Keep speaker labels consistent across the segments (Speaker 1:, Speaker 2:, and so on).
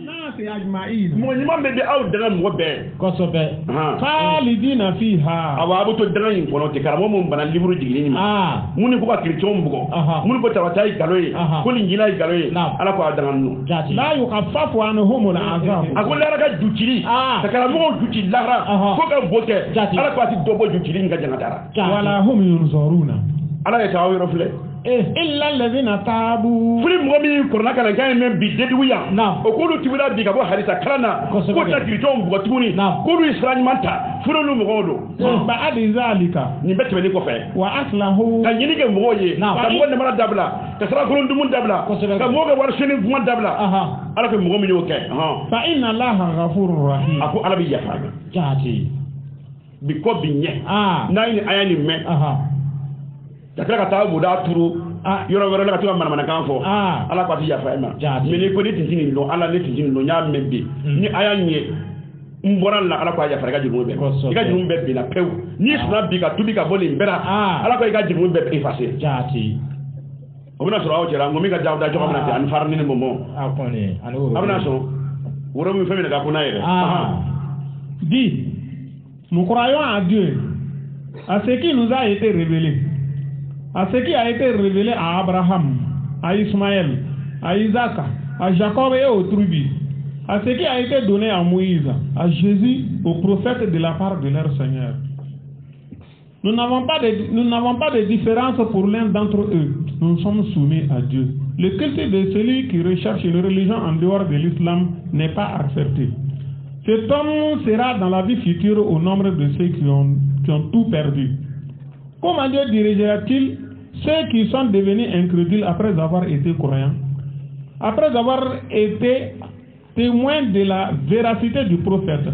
Speaker 1: الناس أجمعين
Speaker 2: مؤمن بي أو دغن وبه
Speaker 1: كسبه خالدين فيها
Speaker 2: أو أبو تدغن كونو تكرمو من بنا ليبرو جيني من بوكا كريتون بوكو من بوكا تاي غالوي كل انجيلا غالوي على كو دغن
Speaker 1: لا يخفف عنهم العذاب
Speaker 2: أقول لك جوتشي تكرمو جوتشي لارا فوكا بوكا على كو تي دوبو جوتشي نغا جناتارا
Speaker 1: ولا هم ينظرون
Speaker 2: على يتاوي رفله
Speaker 1: إلا الذين تابوا
Speaker 2: فلي مغمي كورونا كان كان من بيدويا وكلو تبدا بيغا بو حديثا كرانا كوتا كريتون بوتوني كلو اسراني مانتا فلو مغودو
Speaker 1: بعد ذلك
Speaker 2: ني بتبني كو فاي
Speaker 1: واصله
Speaker 2: كان يني كان مغوي كان مغون مالا دابلا كسرا كلون دومون دابلا كان مغا ورشني فمان دابلا على كو مغمي يوكي
Speaker 1: فإن الله غفور رحيم
Speaker 2: اكو على بي يفا
Speaker 1: جاتي
Speaker 2: بيكو بينيه نايني اياني مي takira ka taa buda turu yoro wɛrɛ la ka to ka manamana kan fɔ ala ko ati yafa ma mais ni ko ne tintin nin don ala ne tintin nin don y'a mɛn bi ni a y'a ɲɛ n bɔra la ala ko a yafa i ka jurumu bɛɛ i ka jurumu bɛɛ binna pewu n'i sɔnna bi ka tubi ka bɔ nin bɛɛ la ala ko i ka jurumu bɛɛ effacer o bɛna sɔrɔ aw cɛla n ko min ka jaw da jɔgɔ min na ten ani farini ni mɔmɔ a bɛna sɔn woro min fɛn min ka kunna yɛrɛ
Speaker 1: dit nous croyons à Dieu à ce qui nous a été révélé à ce qui a été révélé à Abraham, à Ismaël, à Isaac, à Jacob et aux tribus, à ce qui a été donné à Moïse, à Jésus, aux prophètes de la part de leur Seigneur. Nous n'avons pas de différence pour l'un d'entre eux. Nous sommes soumis à Dieu. Le culte de celui qui recherche une religion en dehors de l'islam n'est pas accepté. Cet homme sera dans la vie future au nombre de ceux qui ont tout perdu. Comment Dieu dirigera-t-il ceux qui sont devenus incrédules après avoir été croyants, après avoir été témoins de la véracité du prophète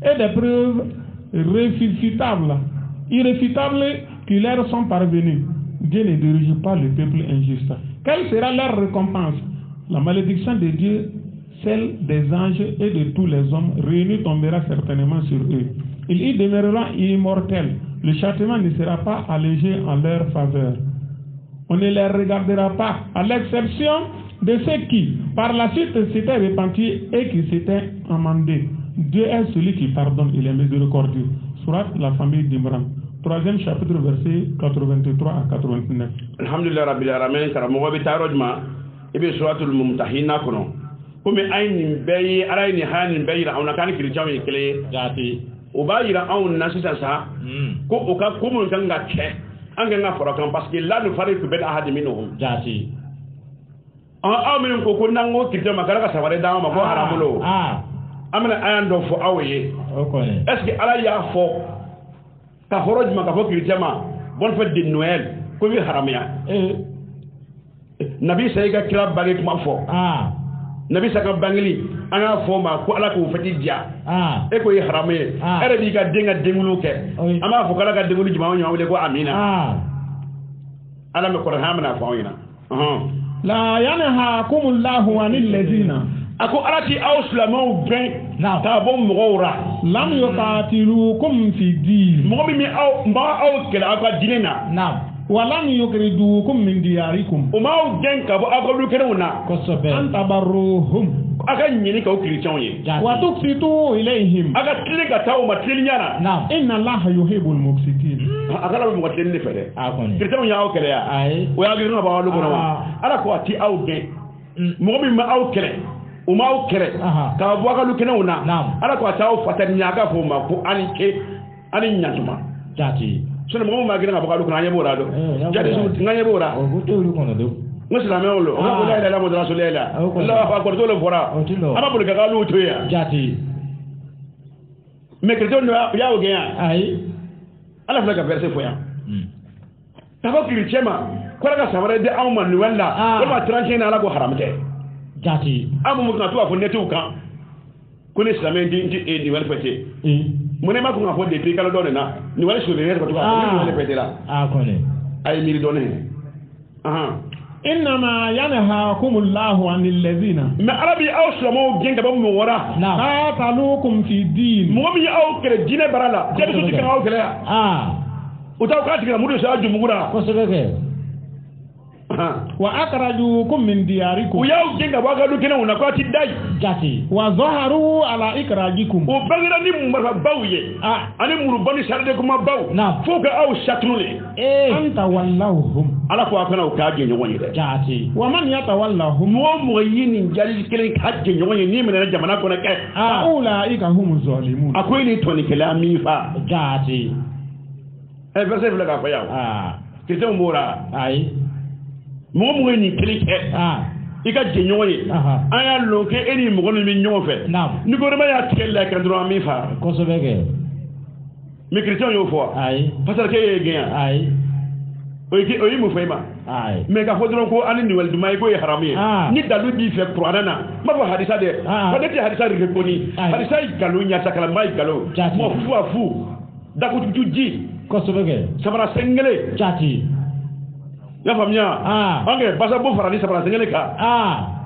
Speaker 1: et des preuves irréfutables qui leur sont parvenues? Dieu ne dirige pas le peuple injuste. Quelle sera leur récompense? La malédiction de Dieu, celle des anges et de tous les hommes réunis tombera certainement sur eux. Ils y demeureront immortels. Le châtiment ne sera pas allégé en leur faveur. On ne les regardera pas, à l'exception de ceux qui, par la suite, s'étaient repentis et qui s'étaient amendés. Dieu est celui qui pardonne, il est miséricordieux. Surat la famille d'Imran. 3e chapitre, verset 83 à 89.
Speaker 2: Alhamdulillah Rabbil Alamin, karamogo bi tarojma, ibi suratul Mumtahina kono. Comme ayni bayi, alayni hanin bayi la on kan kirjam yekele jati. O ba yira anw na sisan sa ko o ka ko mun kan ga kɛ an kan ka fara kan parce que la nu fari ku bɛ ahad minhum jati aw min ko nan ko kirjam makala ka sabare da ma ko haramulo amana ayan do fo aw ye est ce que ala ya fo ka horoj ma ka fo kirjama bonne fête de Noël ko wi haramya nabi sayga kira bari kuma fo nabi saka bangli ana fo ma ko ala ko fati dia e ko yi harame ere bi ga denga dengulu ke ama fo kala ga dengulu jima nyaw le ko amina ala me qur'an na fo yina
Speaker 1: la yanhaakumullahu anil ladina
Speaker 2: ako arati awslamu ben ta bom mugawra
Speaker 1: lam yuqatilukum fi din
Speaker 2: mo mi aw mba aw kala aka dinena
Speaker 1: naam walam yukridukum min diyarikum
Speaker 2: umaw genka bo akalu kenuna
Speaker 1: kosobe antabarruhum
Speaker 2: aka nyini ka ukrichon ye
Speaker 1: wa tuqsitu ilayhim
Speaker 2: aka tiliga taw ma tilinyana
Speaker 1: naam inna allaha yuhibbul muqsitin
Speaker 2: aka la mo tilni fere krichon ya o kele ya o ya giru ba walu gona ala ko ati aw de mo mi ma aw kele umaw kele ka bo akalu kenuna ala ko ati aw fatanya ka fo ma ko ani nyatuma jati sunu mo ma gina bakalu kana yebo rado jadi su nganye bora
Speaker 1: o to ru kono do
Speaker 2: muslime olo o ko la ilaha illa rasulullah allah akbar to le fora ama bul ka galu to ya
Speaker 1: jati
Speaker 2: me kreto no ya o genya
Speaker 1: ai
Speaker 2: ala fla ka verse fo ya tabakiri chema ko la ka sabare de awma ni wala ko ma tranche na ala ko haramte
Speaker 1: jati
Speaker 2: amu mo na to afo netu kan ko ni islamen di wal fete mune ma ko ngafo de pe kala done na ni wala so de ko to ni wala pete la
Speaker 1: kone
Speaker 2: ay miri done
Speaker 1: innama yanhaakumullahu anil ladina
Speaker 2: ma arabi awslamu genga bam wora
Speaker 1: qataluukum fi din
Speaker 2: mo mi aw kere dine barala jadi so dikka aw kere o taw ka tikira mudo sa jumugura
Speaker 1: ko sebeke wa akhrajukum min diyarikum
Speaker 2: u y'aw gɛn ka bɔ a ka du kɛnɛw na k'a ti da yen
Speaker 1: jati wa zaharu ala ikrajikum
Speaker 2: o bangera ni marifabaw ye ani muruba ni saride kumabaw fo ka aw satunu de
Speaker 1: anta wallahum
Speaker 2: ala ko a kana u k'a gɛn ɲɔgɔn ye dɛ
Speaker 1: jati wa man yatawallahum
Speaker 2: mɔgɔ o mɔgɔ ye nin jali kelen k'a gɛn ɲɔgɔn ye n'i minɛna jamana kɔnɔ kɛ
Speaker 1: ulaika humu zalimun
Speaker 2: a ko e ni tɔnikɛla min fa
Speaker 1: jati
Speaker 2: verset filɛ k'a fɔ yan chrétien b'o la
Speaker 1: ayi
Speaker 2: mɔgɔ mɔgɔ ye nin kelen kɛ i ka jɛ ɲɔgɔn ye an y'a lɔn kɛ e ni mɔgɔ min bɛ ɲɔgɔn fɛ ni gouvernement y'a tigɛ la kan dɔrɔn an min fa
Speaker 1: kosɛbɛ kɛ
Speaker 2: mais chrétien y'o fɔ
Speaker 1: ayi
Speaker 2: pasteur ke ye gɛn
Speaker 1: ayi
Speaker 2: o ye mun fɔ i ma
Speaker 1: ayi
Speaker 2: mais k'a fɔ dɔrɔn ko ani nin walijuman ye k'o ye haramu ye ni dalu b'i fɛ kuranɛ na n b'a fɔ hadisa dɛ ko ne tɛ hadisa rekoni hadisa ye nkalon ɲasakala n b'a ye nkalon mɔgɔ fu a fu dakututu ji
Speaker 1: kosɛbɛ kɛ
Speaker 2: sabara sengele
Speaker 1: jati
Speaker 2: y'a faamuya an kɛ basa bo fara ni sabara sengele kan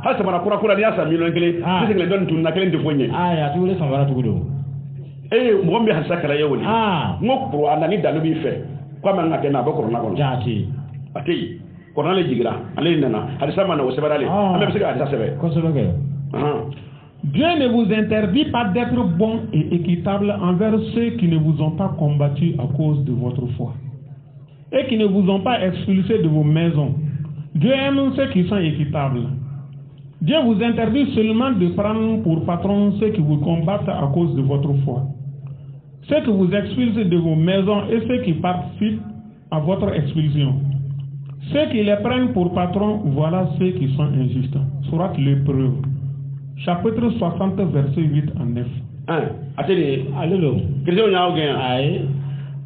Speaker 2: hali sabara kura kura n'i y'a san miliyɔn kelen ne sigilen dɔɔnin tununa kelen tɛ foyi ɲɛ
Speaker 1: a tigi wele samara tugu don
Speaker 2: mɔgɔ min bɛ hadisa kala ye o de n ko kuran na ni dalu b'i fɛ ko a man ka kɛ na a bɛ kɔrɔna kɔnɔ
Speaker 1: jati
Speaker 2: a tɛ yen kɔrɔna le jigira ale nana hadisa ma na o sɛbɛnna le an bɛɛ bɛ se ka hadisa sɛbɛn
Speaker 1: kosɛbɛ kɛ Dieu ne vous interdit pas d'être bon et équitable envers ceux qui ne vous ont pas combattu à cause de votre foi et qui ne vous ont pas expulsé de vos maisons. Dieu aime ceux qui sont équitables. Dieu vous interdit seulement de prendre pour patron ceux qui vous combattent à cause de votre foi, ceux qui vous expulsent de vos maisons et ceux qui participent à votre expulsion. Ceux qui les prennent pour patron, voilà ceux qui sont injustes. Sourate l'Hébreu, chapitre 60, verset 8 à 9.
Speaker 2: Attendez,
Speaker 1: Alléluia.
Speaker 2: Chrétien y'a gagné.
Speaker 1: Aïe.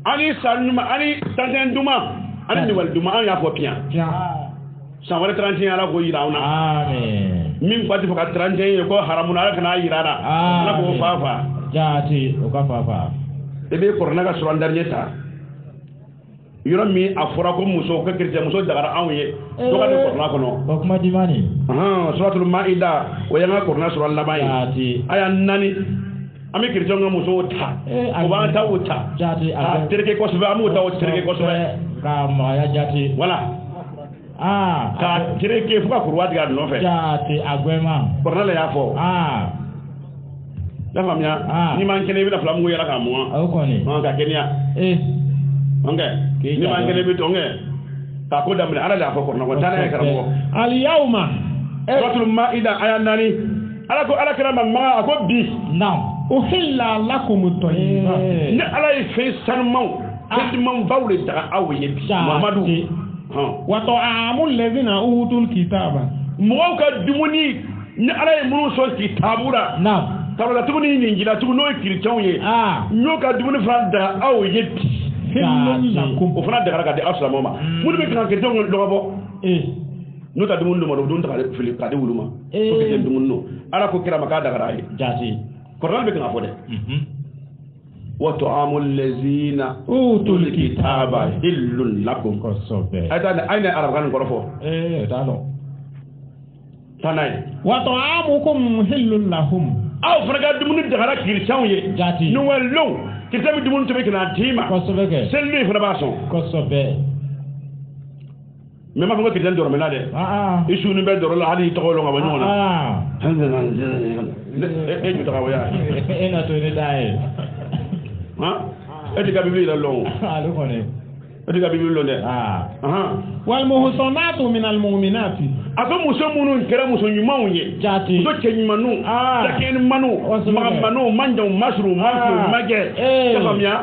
Speaker 2: Ani sanuma, ani tanten duma, ani niwal duma, ani y'a fɔ piyan. San wɛrɛ 31 ala k'o yira aw na.
Speaker 1: Amen.
Speaker 2: Min fɔ a ti fɔ ka 31 ye ko haramu na ala kana yira na. Ala k'o fa fa.
Speaker 1: Jaati o ka fa fa.
Speaker 2: E bɛ kɔrɔna ka sɔrɔ an dernier ta. Yɔrɔ min a fɔra ko muso ko chrétien muso dagara anw ye. Dɔ ka don kɔrɔna kɔnɔ.
Speaker 1: O kuma di ma nin.
Speaker 2: Suratul Maida o y'an ka kɔrɔna sɔrɔ laban ye.
Speaker 1: Jaati.
Speaker 2: A y'a naani. An bɛ chrétien ka musow ta. O b'an ta o ta.
Speaker 1: Jaati.
Speaker 2: A tereke kosɛbɛ an b'o ta o tereke kosɛbɛ.
Speaker 1: Ka magaya jaati.
Speaker 2: Voilà. Ka tereke fo ka kuruwa tigɛ a nɔfɛ.
Speaker 1: Jaati a gbɛma.
Speaker 2: Kɔrɔna la y'a fɔ. Y'a faamuya. N'i m'an kɛnɛ i bɛna fila mugu yɛlɛ k'a mugan.
Speaker 1: O kɔni.
Speaker 2: Ka kɛnɛya. N'i m'an kɛnɛ i bɛ tɔn kɛ. K'a ko daminɛ ala de y'a fɔ kɔrɔna kɔnɔ. Taa n'a ye karamɔgɔ.
Speaker 1: Aliyahuma.
Speaker 2: Suratul Maida aya 4. Ala ko ala kɛra ma maga a ko bi.
Speaker 1: Uhilla lakum at-tayyibat.
Speaker 2: Ni ala ye fɛn sanumanw, fɛn dumanbaw de daga aw ye bi. Mamadu.
Speaker 1: Wa ta'amul ladhina utul kitaba.
Speaker 2: Mɔgɔw ka dumuni ni ala ye minnu sɔn kitabu la. Tawrata tuguni ni Injila tuguni n'o ye chrétienw ye. N'o ka dumuni fana daga aw ye bi. O fana dagara ka di aw silamɛw ma. Minnu bɛ kan chrétienw dɔgɔ bɔ. N'o ta dumuni d'u ma o don ta ka fili ka di wulu ma. O kɛ dumuni no. Ala ko kira ma k'a dagara a ye. Jaati. Kɔrɔlan bɛ kan ka fɔ dɛ. Wa ta'amul lazina utul kitaba hillun lakum. Kosɛbɛ. A ye arabukan kɔrɔ fɔ. T'a dɔn. Taa n'a ye. Wa ta'amukum hillun lahum. Aw fana ka dumuni dagara chrétienw ye. Jaati. Noël long. Chrétien bɛ dumuni tobi ka n'a d'i ma. Kosɛbɛ kɛ. Seli fana b'a sɔn. Kosɛbɛ. Mais ma fɔ ko chrétien dɔrɔmɛ na dɛ. I su ni bɛ dɔrɔ la hali i tɔgɔ lɔn ka bɔ ɲɔgɔn na. E ju taga waya. E na to ne da ye. E ti ka bibili yɛrɛ lɔn o. Ale kɔni. E ti ka bibili lɔn dɛ. Wal muhsanatu minal mu'minati. A ko muso minnu kɛra muso ɲumanw ye. Jaati. Muso cɛ ɲumannu. Dakɛnimanu. Magamanu. Manjaw. Masuru. Mafu. Magɛ. E faamuya.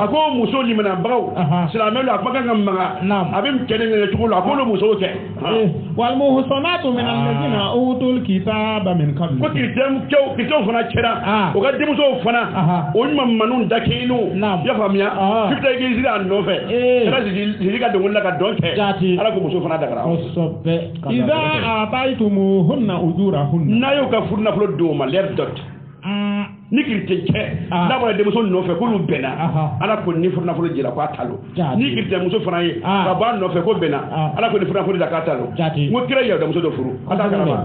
Speaker 2: A ko muso limanabagaw. Silamɛw la a kuma kan ka maga. A bɛ kɛ ne cogo la a k'olu musow kɛ. Wal muhsanatu minal ladina utul kitaba min qabl. Ko chrétien fana cɛra. O ka denmusow fana. O ɲumanmanu dakɛniw. I y'a faamuya. K'i bɛ taa église a nɔfɛ. Ka sigi ka dɔnkili la ka dɔn kɛ. Jaati. Ala ko muso fana dagara. Kosɛbɛ. Abaitumuhunna ujurahunna. N'a y'o ka furu nafolo d'o ma l'air dot. Ni chrétien cɛ n'a bɔra denmuso nɔfɛ k'olu bɛnna ala ko ni furu nafolo jira k'a talo ni chrétien muso fana ye ka bɔ a nɔfɛ ko bɛnna ala ko ni furu nafolo jira k'a talo n ko kira yɛrɛ muso dɔ furu a t'a kalama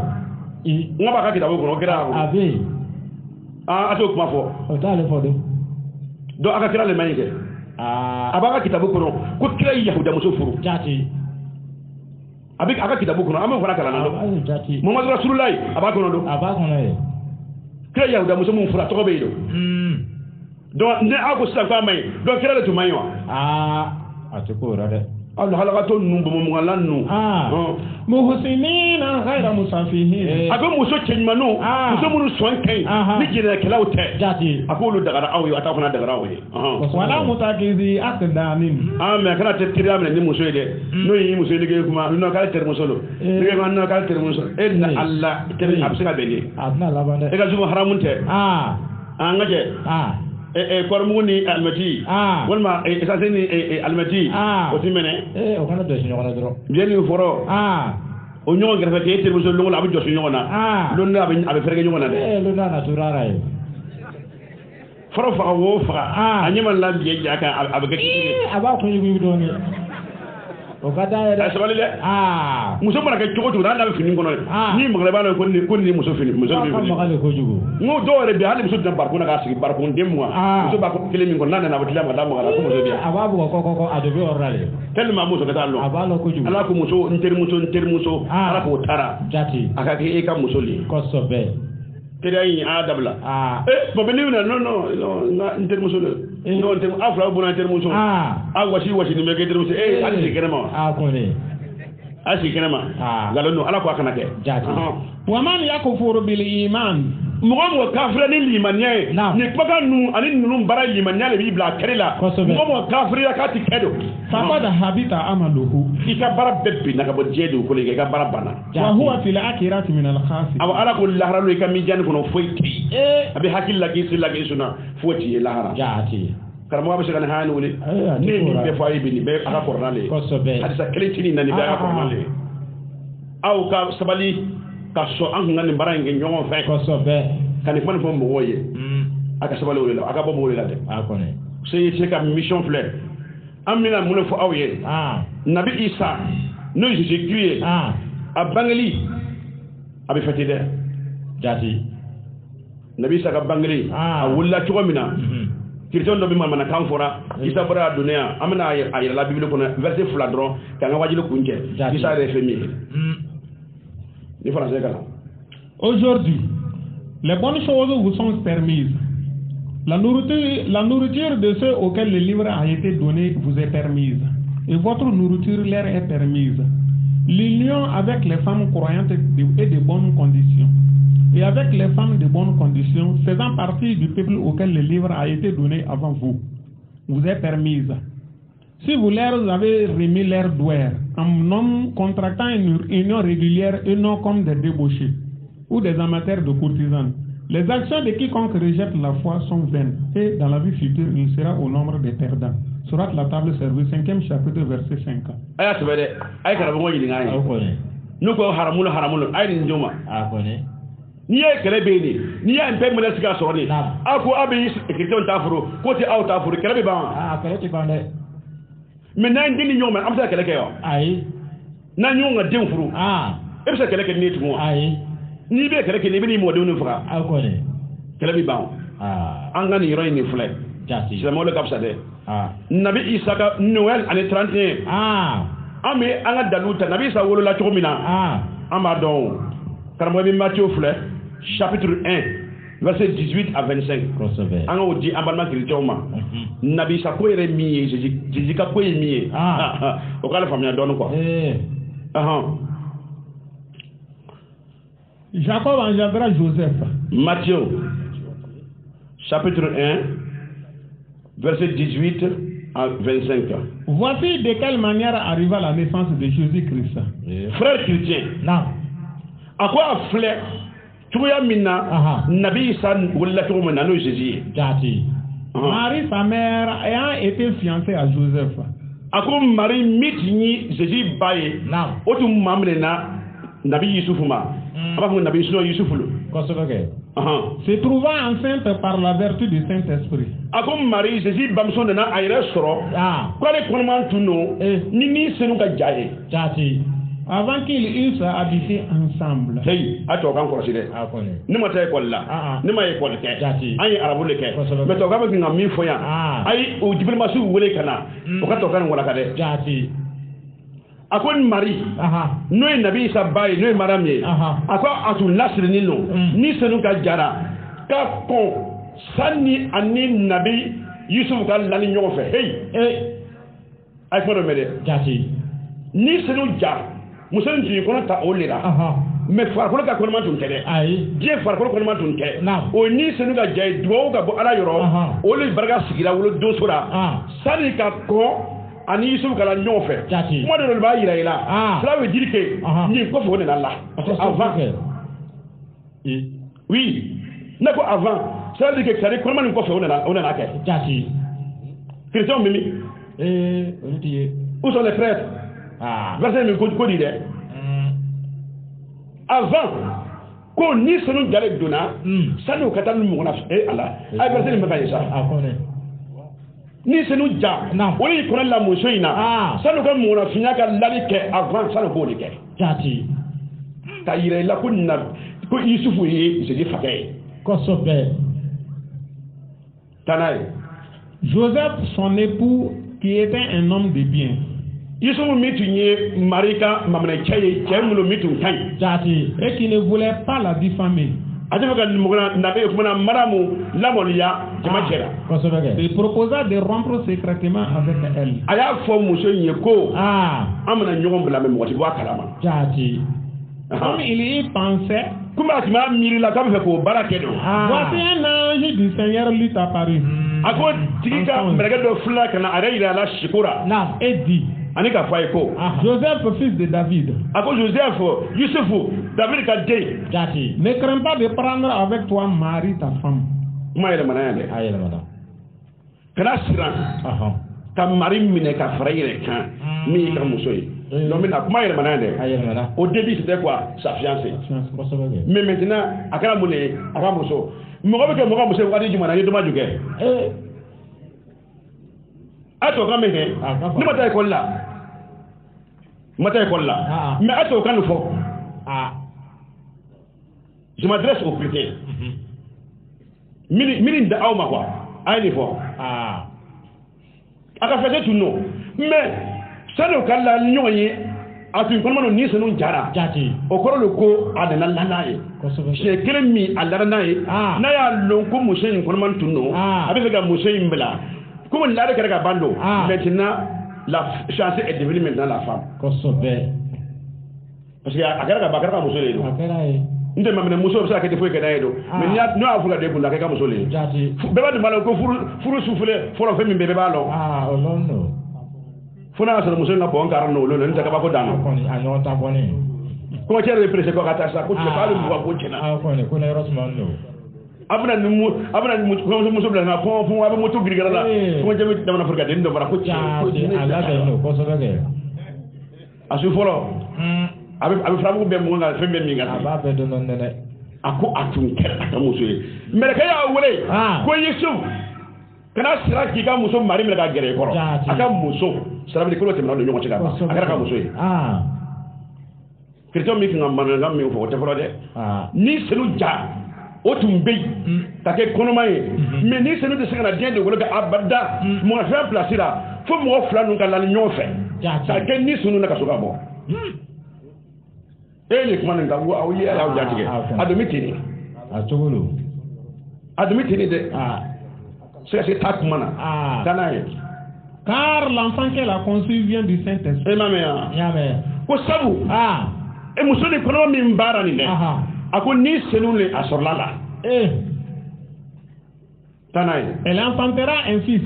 Speaker 2: n ko b'a ka kitabu kɔnɔ kira y'a kɔnɔ a bɛ yen a t'o kuma fɔ o t'ale fɔ don donc a ka kira le man ɲi kɛ a b'a ka kitabu kɔnɔ ko kira ye yahuda muso furu jaati abi aka kitabu kono amu fara kala nando muhammad rasulullah aba kono do kira yahuda muso mun fura to be do donc ne ako sa ko may donc kira le to mayo
Speaker 3: atiko rade
Speaker 2: Allah halaka to numbu mo ngalan nu
Speaker 1: muhsinina ghayra musafihin
Speaker 2: ako muso chenmanu muso munu sonkai ni jira kala wote
Speaker 3: jati
Speaker 2: akulu dagara awu ata fana dagara awu
Speaker 1: wala mutakizi aqdamin
Speaker 2: mais kana te tiri amna ni muso ide no yi muso ide kuma no kala ter muso lo dige man no kala ter muso inna Allah tiri absinga beli
Speaker 3: adna labande
Speaker 2: e ga zuma haramunte ngaje kormuni almati wala esaseni almati o timene
Speaker 3: o kana do sinyo kana dro
Speaker 2: bieni foro o nyogo grafete ter muso longo abu josu nyogona lonna abe ferge nyogona de
Speaker 3: lonna naturara e
Speaker 2: foro fa wo fa anyama lambi jaka abe gati
Speaker 3: aba ko yugo do ni o kada ya
Speaker 2: sabali le muso mara ke chogo to da fini ngono ni magale balo ko ni muso fini muso bi fini
Speaker 3: magale ko jugo
Speaker 2: ngo do re bi hali muso dan barko na ga sigi barko ndemwa muso ba ko kele min ko nana na batila ma da magala ko muso bi
Speaker 3: ababu ko adobe orale
Speaker 2: tellement muso ka dalo
Speaker 3: abalo ko jugo
Speaker 2: ala ko muso nter muso ala ko tara
Speaker 3: jati
Speaker 2: aka ke e ka muso li
Speaker 3: ko sobe
Speaker 2: kede yi adabla bo be niwna no nter muso no nter afra bu na nter muso wasi ni mege nter muso asi kenema
Speaker 3: ko ne
Speaker 2: asi kenema galono ala ko akana ke
Speaker 3: jati
Speaker 1: wa man yakfuru bil iman
Speaker 2: mo kafira ni limaniye ni paka nu ani nunu bara limaniya le bi bla kerela mo kafira ka ti kedo
Speaker 1: faqad habita amaluhu
Speaker 2: ika bara bebbi naka bo jeedu ko le ka bara bana
Speaker 1: wa huwa fil akhirati min al khasir
Speaker 2: aw ala ko lahara lo ka mi jan ko no foyti abi hakil la gisi la gisuna foti lahara
Speaker 3: jati
Speaker 2: karamo ba shagana hanu le ni mi be fayi bi ni be aka kornale hadisa kletini nani be aka kornale aw ka sabali ka so an ngani barange nyongo fe
Speaker 3: ko sobe
Speaker 2: kan ko man fo mo woye aka sabali wala aka bo mo wala de
Speaker 3: akone
Speaker 2: sey c'est comme mission fleur amina mun fo awye nabi isa no jésus a bangali abi fatide
Speaker 3: jati
Speaker 2: nabi isa ka bangali a wala chogomina kirton do bi man kan fora isa bara dunia amina ayira la bible ko verset fladron kan wajilo kunje isa refemi
Speaker 1: aujourd'hui les bonnes choses vous sont permises. La nourriture de ceux auxquels le livre a été donné vous est permise et votre nourriture leur est permise. L'union avec les femmes croyantes est de bonnes conditions et avec les femmes de bonnes conditions faisant partie du peuple auquel le livre a été donné avant vous est permise. Si vous leur avez remis leur douaire en homme contractant une union régulière et non comme des débauchés ou des amateurs de courtisanes, les actions de quiconque rejette la foi sont vaines et dans la vie future il sera au nombre des perdants. Surat la table service 5e chapitre verset 5.
Speaker 2: Aya tebede ay kala bo yini ngai nu ko haramul ay ni njoma ni ye kele be ni ya mpe mo lesika so ni ako abi kirton tafuro ko ti aw tafuro kele be ba
Speaker 3: kele ti bande
Speaker 2: maintenant ndini nyoma am sa kele ke yo
Speaker 3: ay
Speaker 2: na nyonga dem furu e sa kele ke ni tumo
Speaker 3: ay
Speaker 2: ni be kele ke ni be ni mo de nu fura
Speaker 3: akone
Speaker 2: kele bi ba an ga ni roy ni fule
Speaker 3: jati
Speaker 2: c'est mo le kapsa de nabi isa ka noël année 31 ame anga daluta nabi isa wolo la chomina amba don karamo bi Matthieu fule chapitre 1 verset 18 à 25 anga odi ambalma kiritioma nabi isa ko yere mi jésus ka ko yemi o kala famia don quoi
Speaker 1: Jacob engendra Joseph.
Speaker 2: Matthieu chapitre 1 verset 18 à 25.
Speaker 1: Voici de quelle manière arriva la naissance de Jésus-Christ.
Speaker 2: Frère chrétien.
Speaker 3: Non.
Speaker 2: À quoi frère tu vois mina Nabi San wala tu vois no Jésus.
Speaker 3: Jati.
Speaker 1: Marie sa mère ayant été fiancée à Joseph.
Speaker 2: À quoi Marie mitni Jésus baye.
Speaker 3: Non.
Speaker 2: Otu mamre na Nabi Yusuf ma. Aba Nabi Yusuf lo.
Speaker 1: Se trouvant enceinte par la vertu du Saint-Esprit.
Speaker 2: Comme Marie, Jésus bamson de na aire soro. Quoi les comment tu nous ni c'est nous qui
Speaker 1: avant qu'ils eussent habité ensemble.
Speaker 2: Hey, à toi encore c'est ni ma taille là. Ni ma école que. Aïe arabe le que. Mais toi quand tu n'as mis foya. Aïe au diplôme sous voulez kana. Au cas où on l'a cadé. a ko mari n'o ye nabi isa ba ye n'o ye mariam ye a ko a tun lasirilen don ni senu ka jara ka kɔn sanni ani nabi yusuf ka lani ɲɔgɔn fɛ hey a ye fɛn dɔ mɛn dɛ
Speaker 3: jati
Speaker 2: ni senu ja muso in tun ye kɔnɔ ta o de la mais farikolo ka kɔnɔma tun tɛ dɛ diɲɛ farikolo kɔnɔma tun tɛ o ni senu ka ja ye dugawu ka bɔ ala yɔrɔ o de barika sigira wolo donso la sanni ka kɔn ani yusuf kala ɲɔgɔn fɛ kuma dɔ de b'a yira i la fila bɛ jiri kɛ nin kɔfɛ o nana la avant oui ne ko avant ça veut dire que c'est kɔnɔma nin kɔfɛ o nana kɛ chrétien mi où sont les prêtres verset min ko di dɛ avant ko ni sanu jale donna sanu ka taa ni mɔgɔna ala ay verset min bɛ ka ye sa ni sanu ja o yi kɔnɔ la muso in na sanu ka mɔgɔna finya ka lali kɛ avant sanu k'o de kɛ ka yira i la ko Yusufu ye sedi fakɛ ye
Speaker 3: kosɛbɛ
Speaker 2: tana ye
Speaker 1: Joseph son époux qui était un homme de bien.
Speaker 2: Yusufu mi tun ye mari ka maminɛcɛ ye cɛ minnu mi tun ka ɲi
Speaker 1: et qui ne voulait pas la diffamer.
Speaker 2: a tɛ fɛ ka mɔgɔna nabe kumana maramu lamɔliya jama cɛla.
Speaker 1: Il proposa de rompre secrètement avec elle.
Speaker 2: a y'a fɔ muso in ye ko an bɛna ɲɔgɔn bila mɛ mɔgɔ tɛ bɔ a kalama.
Speaker 1: Comme il y pensait,
Speaker 2: comme a tun b'a miiri la k'a bɛ fɛ k'o baara kɛ don.
Speaker 1: Voici un ange du Seigneur lui apparut.
Speaker 2: a ko tigi ka mɛlɛkɛ dɔ filila ka na a yɛrɛ yira a la siko la.
Speaker 1: Et dit,
Speaker 2: ani ka fɔ a ye ko
Speaker 1: Joseph fils de David.
Speaker 2: a ko Joseph Yusufu David ka den.
Speaker 1: Ne crains pas de prendre avec toi Marie ta femme.
Speaker 2: kuma yɛlɛmana yan dɛ. kana siran ka mari minɛ ka fara i yɛrɛ kan min y'i ka muso ye. donc maintenant kuma yɛlɛmana yan dɛ. au début c'était quoi sa fiancée. mais maintenant a kɛra mun de ye a ka muso. mɔgɔ bɛ kɛ mɔgɔ muso ye waati jumɛn na ye dɔmaju kɛ. a to kan min kɛ ne ma taa école la mais a to kan nin fɔ je m'adresse au chrétien mini da aw ma quoi a ye nin fɔ a ka fɛsɛ tun don mais sani o ka la ni ɲɔgɔn ye a tun kɔnɔma don ni sanu jara o kɔrɔ de ko a nana la n'a ye siɲɛ kelen min a lara n'a ye n'a y'a lɔn ko muso in kɔnɔma tun don a bɛ fɛ ka muso in bila comme l'art kɛra ka ban don maintenant la chance est devenue maintenant la femme. parce que a kɛra ka ban a kɛra ka muso de don n tɛ maminɛ muso bɛ se ka kɛ ten foyi kɛ n'a ye don mais n'o y'a fɔ ka den kun a kɛ ka muso de ye bɛɛ b'a dun b'a la ko furu sufilɛ fɔlɔ fɛn min bɛɛ b'a lɔn fo n'a y'a sɔrɔ muso in ka bɔn kaara n'o lon n tɛ kabako dan na kɔngɔcɛ yɛrɛ bɛ perese kɔ ka taa sa ko tile k'ale mugan ko tiɲɛna a bɛna ni muso bila na fɔn a bɛ moto girigara la kɔngɔcɛ bɛ jamana fɔlɔ ka den dɔ fara ko tiɲɛ a su fɔlɔ a bɛ furamugu bɛɛ mun kan fɛn bɛɛ min kan a ko a tun kɛra a ka muso ye mɛlɛkɛ y'a wele ko Yesu kana sira k'i ka muso mari minɛ ka gɛrɛ i kɔrɔ a ka muso sarabili kolo tɛmɛna ni ɲɔgɔn cɛ ka ban a kɛra ka muso ye chrétien min kan ka mankan min fɔ o tɛ fɔlɔ dɛ ni selu ja o tun bɛ yen ka kɛ kɔnɔma ye mais ni selu tɛ se ka na diɲɛ de wolo ka abada mɔgɔ fɛn pilasi la fo mɔgɔ fila ninnu ka lali ɲɔgɔn fɛ ka kɛ ni sunu na ka so ka bɔ e ni kuma nin kan ko aw ye aw jatigɛ a dun bɛ ten de a dun bɛ ten de dɛ c'est ta kuma na taa n'a ye.
Speaker 1: Car l'enfant qu'elle a conçu vient du Saint-Esprit.
Speaker 2: E ma mɛn yan. ko sabu e muso ni kɔnɔma min baara nin dɛ a ko ni senu le a sɔrɔla la. taa n'a ye.
Speaker 1: Elle enfantera un fils.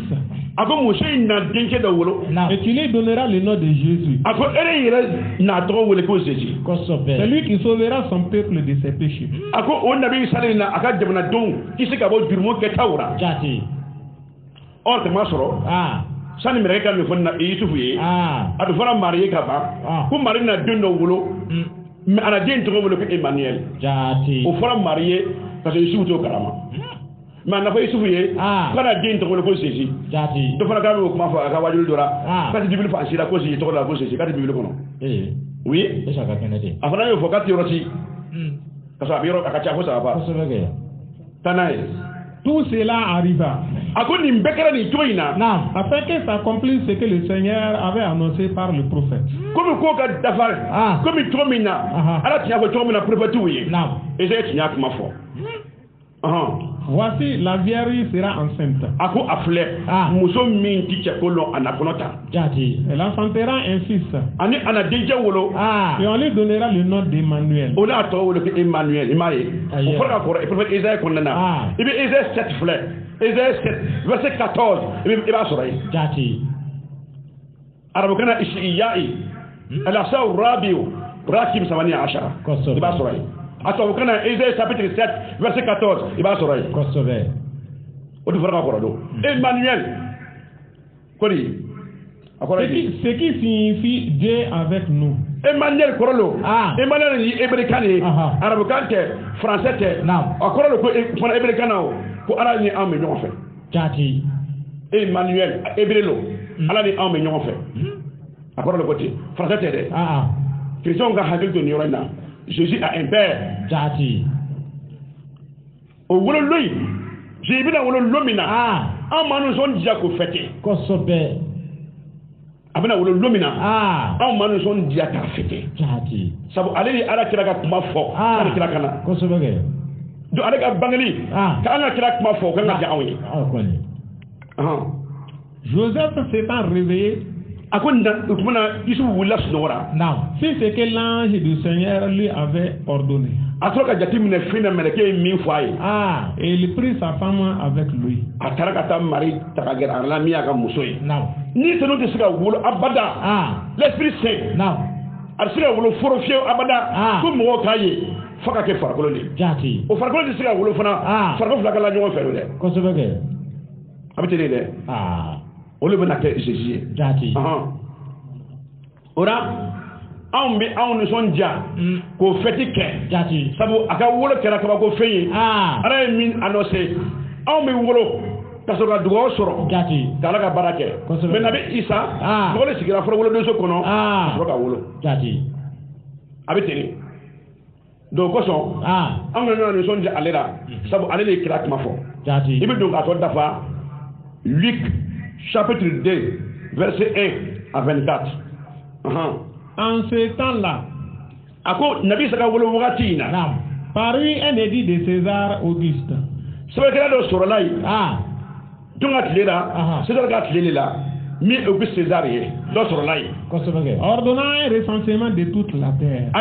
Speaker 2: a ko muso in na denkɛ dɔ wolo.
Speaker 1: Et tu lui donneras le nom de Jésus.
Speaker 2: a ko e yɛrɛ n'a tɔgɔ wele ko Jésus.
Speaker 1: C'est lui qui sauvera son peuple de ses péchés.
Speaker 2: a ko o nabi sali na a ka jamanadenw kisi ka bɔ jurumu kɛtaw la. or tɛ ma sɔrɔ sani mɛrɛ ka min fɔ na Yusufu ye a bɛ fɔra mari ye ka ban ko mari na den dɔ wolo mais a na den tɔgɔ wolo ko Emmanuel o fɔra mari ye parce que Yusufu t'o kalama mais a na fɔ Yusufu ye ko na den tɔgɔ wolo ko Jésus dɔ fana k'a bɛ o kuma fɔ a ka wajulu dɔ la k'a tɛ bibili fan si la ko Jésus tɔgɔ la ko Jésus k'a tɛ bibili kɔnɔ oui a fana y'o fɔ k'a tɛ yɔrɔ si parce que a bɛ yɔrɔ a ka ca fo saba taa n'a ye
Speaker 1: Tout cela arriva
Speaker 2: ako nin bɛɛ kɛra nin cogo in na
Speaker 1: afin que s'accomplisse ce que le Seigneur avait annoncé par le prophète.
Speaker 2: komi ko ka dafa komi cogo min na ala tun y'a fɔ cogo min na prophète ye Esaïe tun y'a kuma fɔ.
Speaker 1: Voici la vierge sera enceinte.
Speaker 2: ako a filɛ muso min ti cɛ ko lɔn a na kɔnɔ ta.
Speaker 1: Elle enfantera un fils.
Speaker 2: ani a na denkɛ wolo.
Speaker 1: Et on lui donnera le nom d'Emmanuel.
Speaker 2: o n'a tɔgɔ wolo ko Emmanuel i m'a ye. o fɔra ka kɔrɔ prophète Esaïe kɔnɔna na. i bɛ Esaïe 7 filɛ. Esaïe 7 verset 14 i b'a sɔrɔ yen. arabukan na Ishiyai alasaw rabiu rakim 18 i b'a sɔrɔ yen. Attends, quand Ésaïe chapitre 7, verset 14, il va se réveiller. On te fera encore d'eau. Emmanuel.
Speaker 1: Ce qui signifie Dieu avec nous.
Speaker 2: Emmanuel Korolo. Emmanuel est hébreu, arabe, français. Korolo, pour hébreu, pour arabe, il y a un million en fait. Emmanuel, hébreu, Allah est un million en fait. À quoi le côté français, t'es Christian Gahagel de Nyorena. Jésus a un père. Au wolo lui, j'ai vu la wolo lomina. En manouson dia ko fêté.
Speaker 3: Kosobe.
Speaker 2: Abena wolo lomina. En manouson dia ka fêté. Sabu ale ala kira ka kuma fo. Ale kira kana.
Speaker 3: Kosobe.
Speaker 2: Do ale ka bangali. Ka ala kira kuma fo ka na ja awi.
Speaker 1: Joseph s'étant réveillé. Si c'est que l'ange du Seigneur lui avait ordonné. Et il prit sa femme avec lui.
Speaker 2: L'Esprit Saint. Jésus. Ora, on bi on ne son dia ko feti ke sabu aka wolo kera ka ko feyi ara min annoncé on mi wolo kaso ka dugo soro kala ka barake mais nabi Isa ko le sigira foro wolo do so kono so ka wolo abeteni do ko so on ne son dia alera sabu alele kira kuma fo ibi do ka to dafa Luc chapitre 2 verset 1 à 24.
Speaker 1: En ce temps-là, parut un édit de César Auguste. Ordonnant un recensement de toute la terre.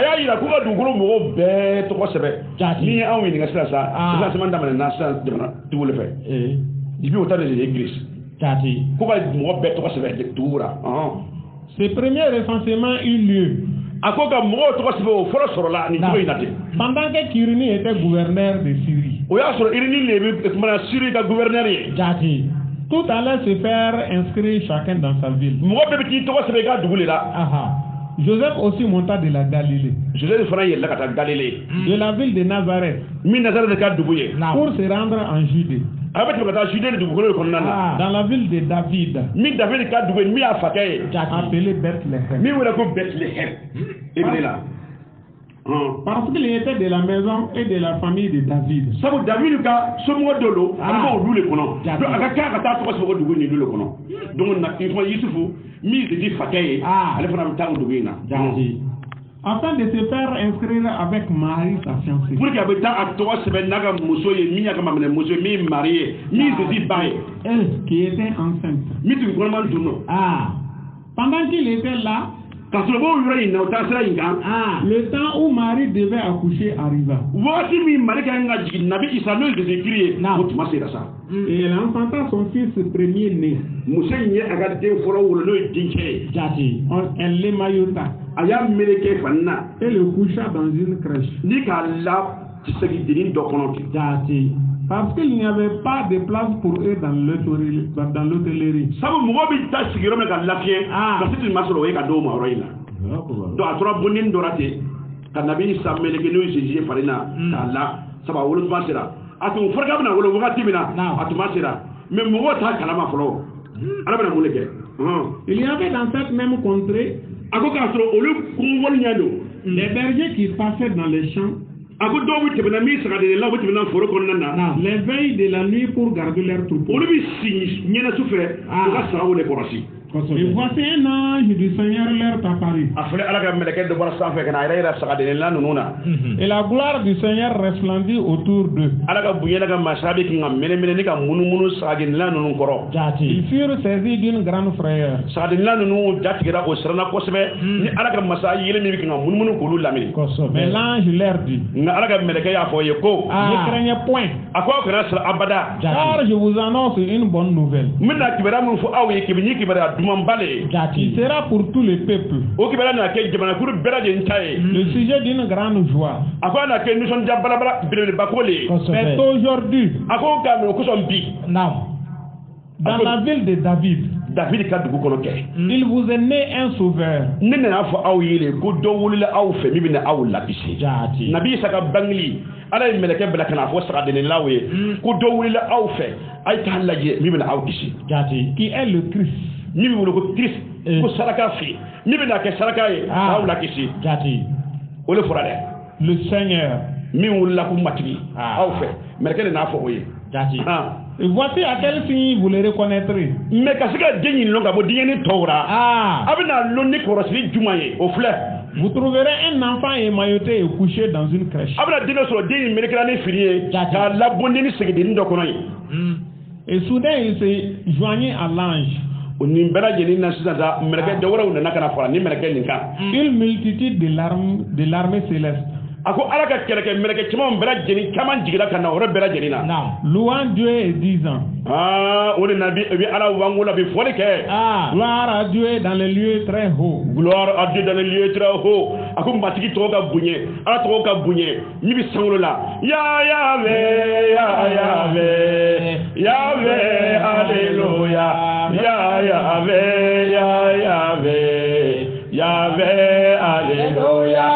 Speaker 1: Ce premier recensement eut lieu pendant que Quirini était gouverneur de Syrie. Tout allait se faire inscrire chacun dans sa ville. Joseph aussi monta de la Galilée. De la ville de Nazareth. Pour se rendre en Judée. Dans la ville de David. Appelé Bethléem. Parce qu'il était de la maison et de la famille de David. Afin de se faire inscrire avec Marie, sa fiancée. Elle qui était enceinte. Pendant qu'il était là, le temps où Marie devait accoucher arriva. Et elle enfanta son fils premier-né. Elle l'émaillota. Et le coucha dans une crèche. Parce qu'il n'y avait pas de place pour eux dans l'hôtellerie. Il y avait dans cette même contrée des bergers qui passaient dans les champs
Speaker 2: ako do bu tebna mi saka de la bu tebna foro kon nana
Speaker 1: les veilles de la nuit pour garder leur troupeau.
Speaker 2: olu bi signi ñena su fe ka sarawu le korosi
Speaker 1: Et voici un ange du Seigneur leur apparut. Et la gloire du Seigneur resplendit autour d'eux. Ils furent saisis d'une grande frayeur. Mais l'ange leur dit: ne craignez point, car je vous annonce une bonne nouvelle. Il sera pour tous les peuples le sujet d'une grande joie. C'est aujourd'hui, dans la ville de David, il vous est né un sauveur. Ala ye meleke bela kana fo sara deni lawe ko do wulila aw fe ay ta laje mi bena aw kisi qui est le Christ mi bi ko Christ ko saraka fi mi bena ke saraka ye aw la kisi o le fora de le Seigneur mi wulila ko matigi aw fe meleke na fo oye et voici à quel signe vous le reconnaîtrez. Mais kasika deni longa bo dieni tawra abina lonni korosli jumaye au fleur. Vous trouverez un enfant émailloté et couché dans une crèche. Et soudain il se joignait à l'ange. Une multitude de l'armée céleste. Louant Dieu et disant: gloire à Dieu dans les lieux très hauts. Gloire à Dieu dans les lieux très hauts. Alléluia. Yahweh, alléluia.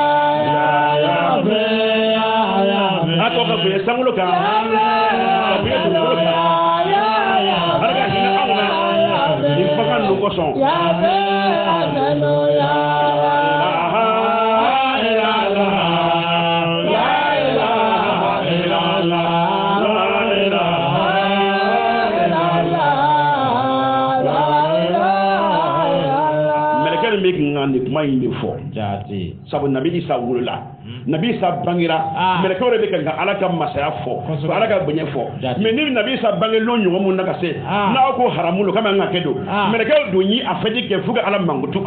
Speaker 1: Sabu Nabi Isa wulula Nabi Isa bangira melekore be kan alaka masaya fo alaka bunye fo mais ni Nabi Isa bangelo nyugo mun naka se na ko haramulo kama ngakedo melekore do nyi afedi ke fuga ala mangutu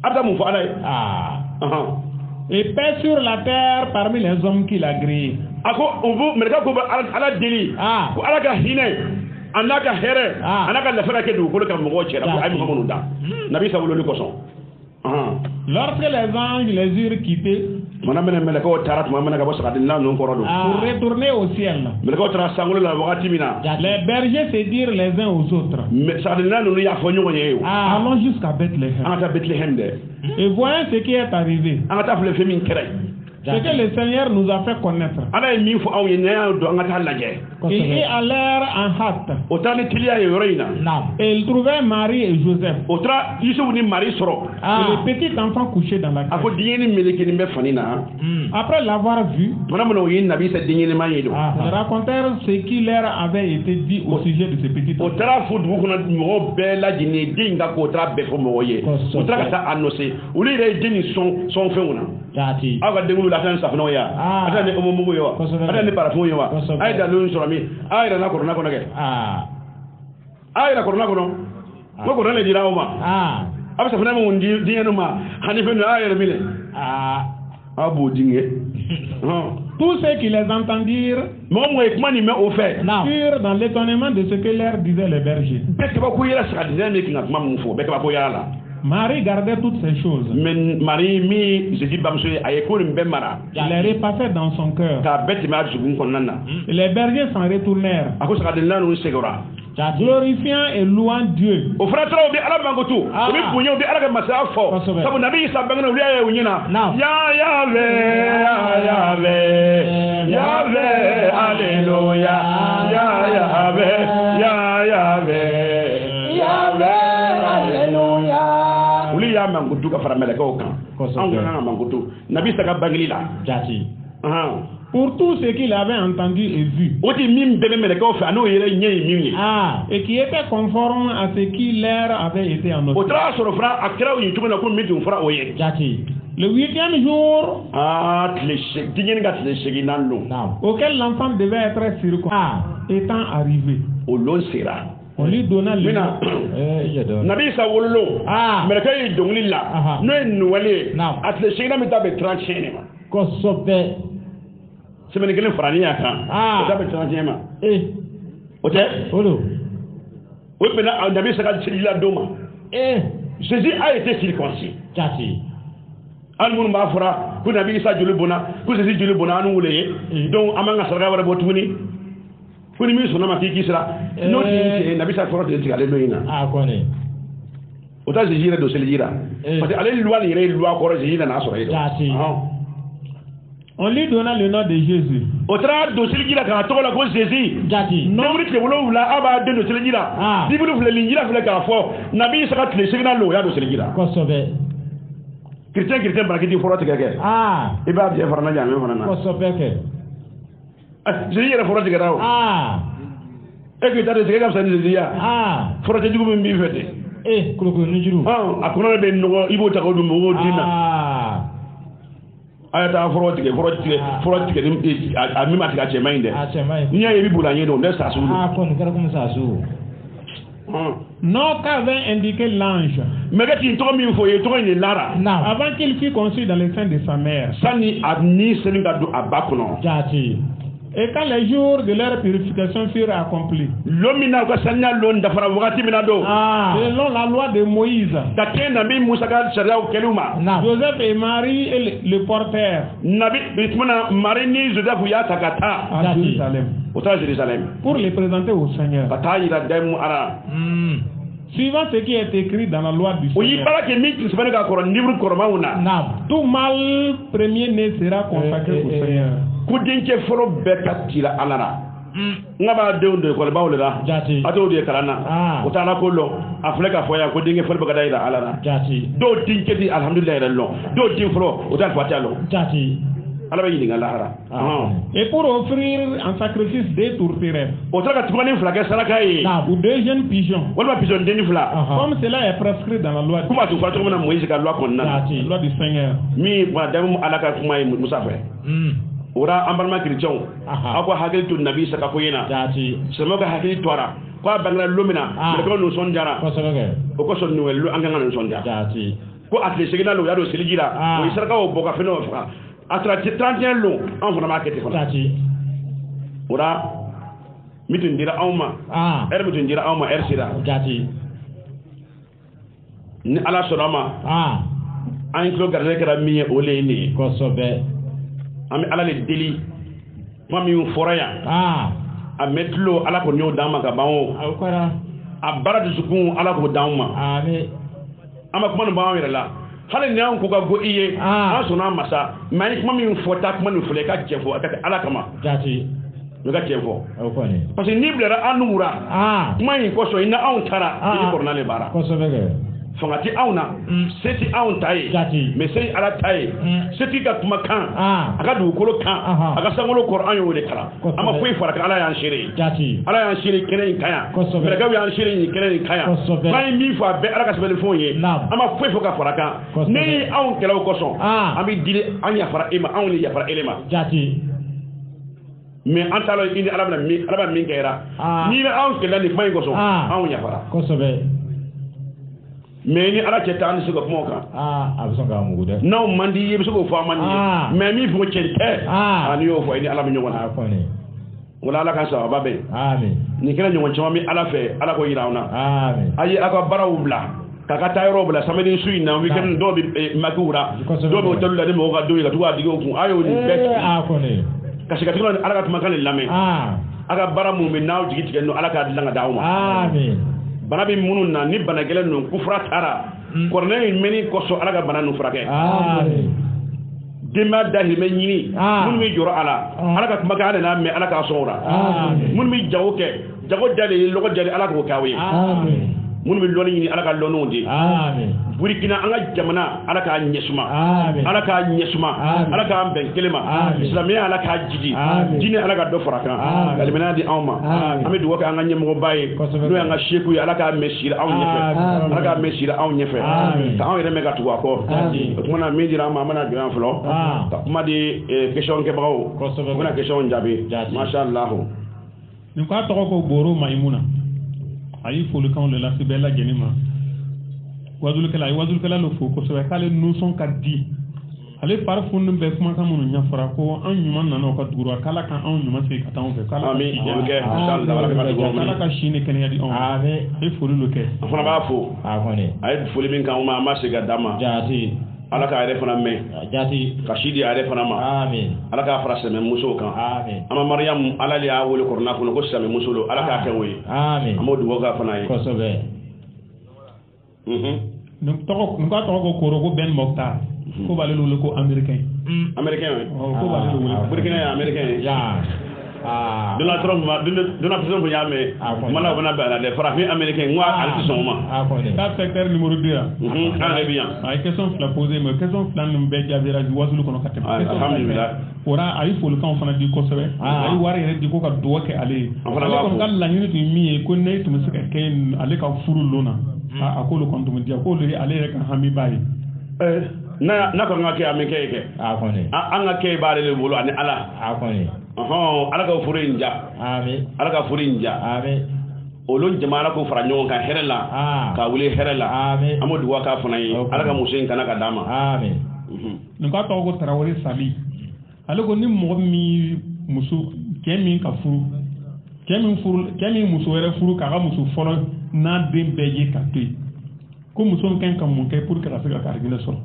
Speaker 1: Adam fo ala et paix sur la terre parmi les hommes qui l'a créé ako ubu melekore ko ala deli ko alaka hine anaka here anaka lafara ke du ko ka mo chera ko ay mo da Nabi Isa wululi ko son lorsque les anges les eurent quittés pour retourner au ciel, les bergers se dirent les uns aux autres: allons jusqu'à Bethléem et voyons ce qui est arrivé, ce que le Seigneur nous a fait connaître. Ils y allèrent en hâte. Et ils trouvèrent Marie et Joseph. Et le petit enfant couché dans la crèche. Après l'avoir vu, ils racontèrent ce qui leur avait été dit au sujet de ce petit enfant. Tous ceux qui les entendirent furent dans l'étonnement de ce que leur disaient les bergers. Marie gardait toutes ces choses. Il les repassait dans son cœur. Et les bergers s'en retournèrent, glorifiant et louant Dieu.
Speaker 2: an kana mangoto nabi saka bangili la
Speaker 3: jati
Speaker 1: pour tout ce qu'il avait entendu et vu. Et qui était conforme à ce qui leur avait été annoncé. Le 8e jour, auquel l'enfant devait être circoncis, étant arrivé, on lui donna le nom.
Speaker 2: Nabi sa wololo mereka yi dongli la no enwale atle shegina mita be 30 ma
Speaker 3: ko sobe
Speaker 2: semaine kelen farani aka ta be 30 ma ote
Speaker 3: olo
Speaker 2: o pena Nabi sa ka la doma Jésus a été circoncis
Speaker 3: jati
Speaker 2: al mun ba fura ku Nabi sa julu bona ku Jésus julu bona anu wule donc amanga sarga wara botuni kuni mi sona ma kiki sira no ti Nabi sa fora de tigale no ina
Speaker 3: kone
Speaker 2: o ta Jésus do selira parce que ale loi ni loi ko Jésus na so redo
Speaker 1: on lui donna le nom de Jésus.
Speaker 2: O tra do selira ka to la ko Jésus
Speaker 3: jati
Speaker 2: no mi ke wolo la aba de do selira bibulu fle linjira fle ka fo Nabi sa ka tle segna lo ya do selira
Speaker 3: ko sobe
Speaker 2: Christian barakiti fora tigake e ba je farana jame farana
Speaker 3: ko sobe ke
Speaker 2: Jésus era fora tigara e que tade tigaka sa Jésus ya fora te jugu mi fete
Speaker 3: kulo nujuru
Speaker 2: akuna be no ibo ta ko dum go dina ayata fora tige ni ami ma tiga che mainde ni ya yebi bulanye do ne sa su
Speaker 3: kon kara comme ça su
Speaker 1: non qu'avait indiqué l'ange avant qu'il fût conçu dans le sein de sa mère. Et quand les jours de leur purification furent accomplis, selon la loi de Moïse, Joseph et Marie et le portèrent à Jérusalem pour les présenter au Seigneur. Suivant ce qui est écrit dans la loi du Seigneur, tout mâle premier-né sera consacré au Seigneur.
Speaker 2: Ngaba de ko ba wala jati ato de kalana o tana ko lo afrika foya ko dinge fol bagada ila alana
Speaker 3: jati
Speaker 2: do dinke di alhamdulillah lo do din fro o tan fati alo
Speaker 3: jati
Speaker 2: ala ba yidinga lahara
Speaker 1: et pour offrir un sacrifice des tourterelles
Speaker 2: o taka tukani flaka salaka yi
Speaker 1: ou deux jeunes pigeons
Speaker 2: wala pigeon deni fla
Speaker 1: comme cela est prescrit dans la loi
Speaker 2: kuma tu fatu mona Moïse ka loi konna
Speaker 1: jati loi du Seigneur
Speaker 2: mi madame alaka kuma musafe ora ambalma kirchon akwa hakili tu nabi saka ko yena
Speaker 3: jati
Speaker 2: semoga hakili twara kwa bangla lumina ko no sonjara
Speaker 3: ko semoga
Speaker 2: o ko son nuwel lu anga ngana sonjara
Speaker 3: jati
Speaker 2: ko atle segina lo yado seligira o isarka o boka feno fa atra 31 lo en fona market fona
Speaker 3: jati
Speaker 2: ora mitun dira awma mitun dira awma sida
Speaker 3: jati
Speaker 2: ni ala sonama an ko garde kara mi o le ni
Speaker 3: ko sobe
Speaker 2: ami ala le deli mami foraya ametlo ala ko nyo dama ka bawo
Speaker 3: akara
Speaker 2: abara de sukun ala ko dama
Speaker 3: amen
Speaker 2: ama kuma no bawo yela hale ne an ko ga go iye an sona masa mai kuma mi fota kuma no fule ka jefo aka ala kama
Speaker 3: jati
Speaker 2: no ka jefo
Speaker 3: akone
Speaker 2: parce que ni blera anura kuma yin ko so ina an tara ni borna le bara
Speaker 3: ko so bege
Speaker 2: fangati awna seti awn taye mais sey ala taye seti ka kuma kan aka du kolo kan aka sangolo Qur'an yo le kala ama koy fara ka ala yan shiri ala yan shiri kene kaya mais ga yan shiri kene kaya bay mi fa be ala ka sabele fonye ama koy fo ka fara ka ne awn kelaw ko son ami dile anya fara ema awn ya fara elema mais antalo indi ala min kayra ni la awn kelani may ko son awn ya fara
Speaker 3: ko sobe
Speaker 2: mais ni ala ceta an suko mo kan
Speaker 3: absonga mu gude
Speaker 2: no mandi yebi suko fa mandi mais mi fo cete ani yo fo ni ala mi nyona
Speaker 3: akone
Speaker 2: wala ala ka sa babe
Speaker 3: amen
Speaker 2: ni kala nyon chama mi ala fe ala ko yirawna
Speaker 3: amen
Speaker 2: ayi aka barawubla kaka tayro bla samedi suina weekend do bi makura do be tolula de mo ga do ga tuwa digo ku ayo ni bet
Speaker 3: akone
Speaker 2: kasi ka tino ala ka tumakale lame aka baramu mi naw jigi tigeno ala ka dilanga dawma
Speaker 3: amen
Speaker 2: bana bi munun na ni bana gelen non kufra tara korne meni ko so ala ga bana nu frake dima dahi me nyini mun mi joro ala ka kuma ga na me ala ka sora mun mi jawo ke jago dale logo dale ala ko kawe mun bi loni ni ala ka lono de
Speaker 3: amin
Speaker 2: burkina an ka jamana ala ka nyesuma
Speaker 3: amin
Speaker 2: ala ka nyesuma ala ka ben kelema islamiya ala ka jigi dine ala ka do faraka kalimana di awma ami duwa ka an ka nyemo baye no an ka sheku ala ka mesira aw nyefe ala ka mesira aw nyefe ta aw yere mega tuwa ko kuma na mi dira ma mana do flo kuma di question ke bawo kuna question jabi masha Allah
Speaker 1: ni ko to ko boro maimuna ayi folu kan le la sibela jenima wazul kala lo fo ko so kale nu son ka di ale par fundu be kuma kan mun nya fara ko an nyuma nana ko duro kala kan an nyuma se ka tan fe kala
Speaker 2: amin ke inshallah wala ka do
Speaker 1: kala ka shine ken yadi on amin e folu lo ke
Speaker 2: afana ba fo
Speaker 3: akone
Speaker 2: ay folu min kan ma se ga dama
Speaker 3: jati
Speaker 2: ala ka yɛrɛ fana mɛn
Speaker 3: jati
Speaker 2: kasidi yɛrɛ fana ma
Speaker 3: amin
Speaker 2: ala ka fara sɛmɛ muso kan
Speaker 3: amin
Speaker 2: ama mariam ala le y'a wele kɔrɔna kɔnɔ ko sɛmɛ muso lo ala k'a kɛ o ye
Speaker 3: amin
Speaker 2: an b'o dugawu k'a fana ye
Speaker 3: kosɛbɛ
Speaker 1: nka tɔgɔ ko koro ko Ben Mokhtar ko b'ale wele ko américain
Speaker 2: ko
Speaker 1: b'ale wele
Speaker 2: burkina ye américain ye Donald Trump y'a mɛn mana fana bɛ ala dɛ farafin américain n ko ale tɛ sɔn o ma
Speaker 1: ça secteur numéro 2 an
Speaker 2: yɛrɛ bi yan
Speaker 1: a ye question fila posé mais question fila ninnu bɛɛ jaabira wasulu kɔnɔ ka tɛmɛ
Speaker 2: alhamdulilah
Speaker 1: ora a ye folikanw fana di kosɛbɛ a ye wari yɛrɛ di ko ka dugawu kɛ ale ye ale kɔni ka laɲini tun ye min ye ko ne tun bɛ se ka kɛ ale ka furu lon na a k'olu kɔni tun bɛ diya k'olu ye ale yɛrɛ ka hami b'a ye
Speaker 2: n'a kɔni ka kɛ a min kɛ ye kɛ an ka kɛ b'ale de bolo ani ala ala ka furu in ja ala ka furu in ja olu jama ala ko fara ɲɔgɔn kan hɛrɛ la ka wuli hɛrɛ la an b'o dugawu k'a fana ye ala ka muso in kana ka d'a ma
Speaker 1: nin k'a tɔgɔ ko Tarawele Sali ale ko ni mɔgɔ min muso cɛ min ka furu cɛ min muso wɛrɛ furu k'a ka muso fɔlɔ n'a den bɛɛ ye ka to yen ko muso in kan ka mun kɛ pour que ka se ka garijɛgɛ sɔrɔ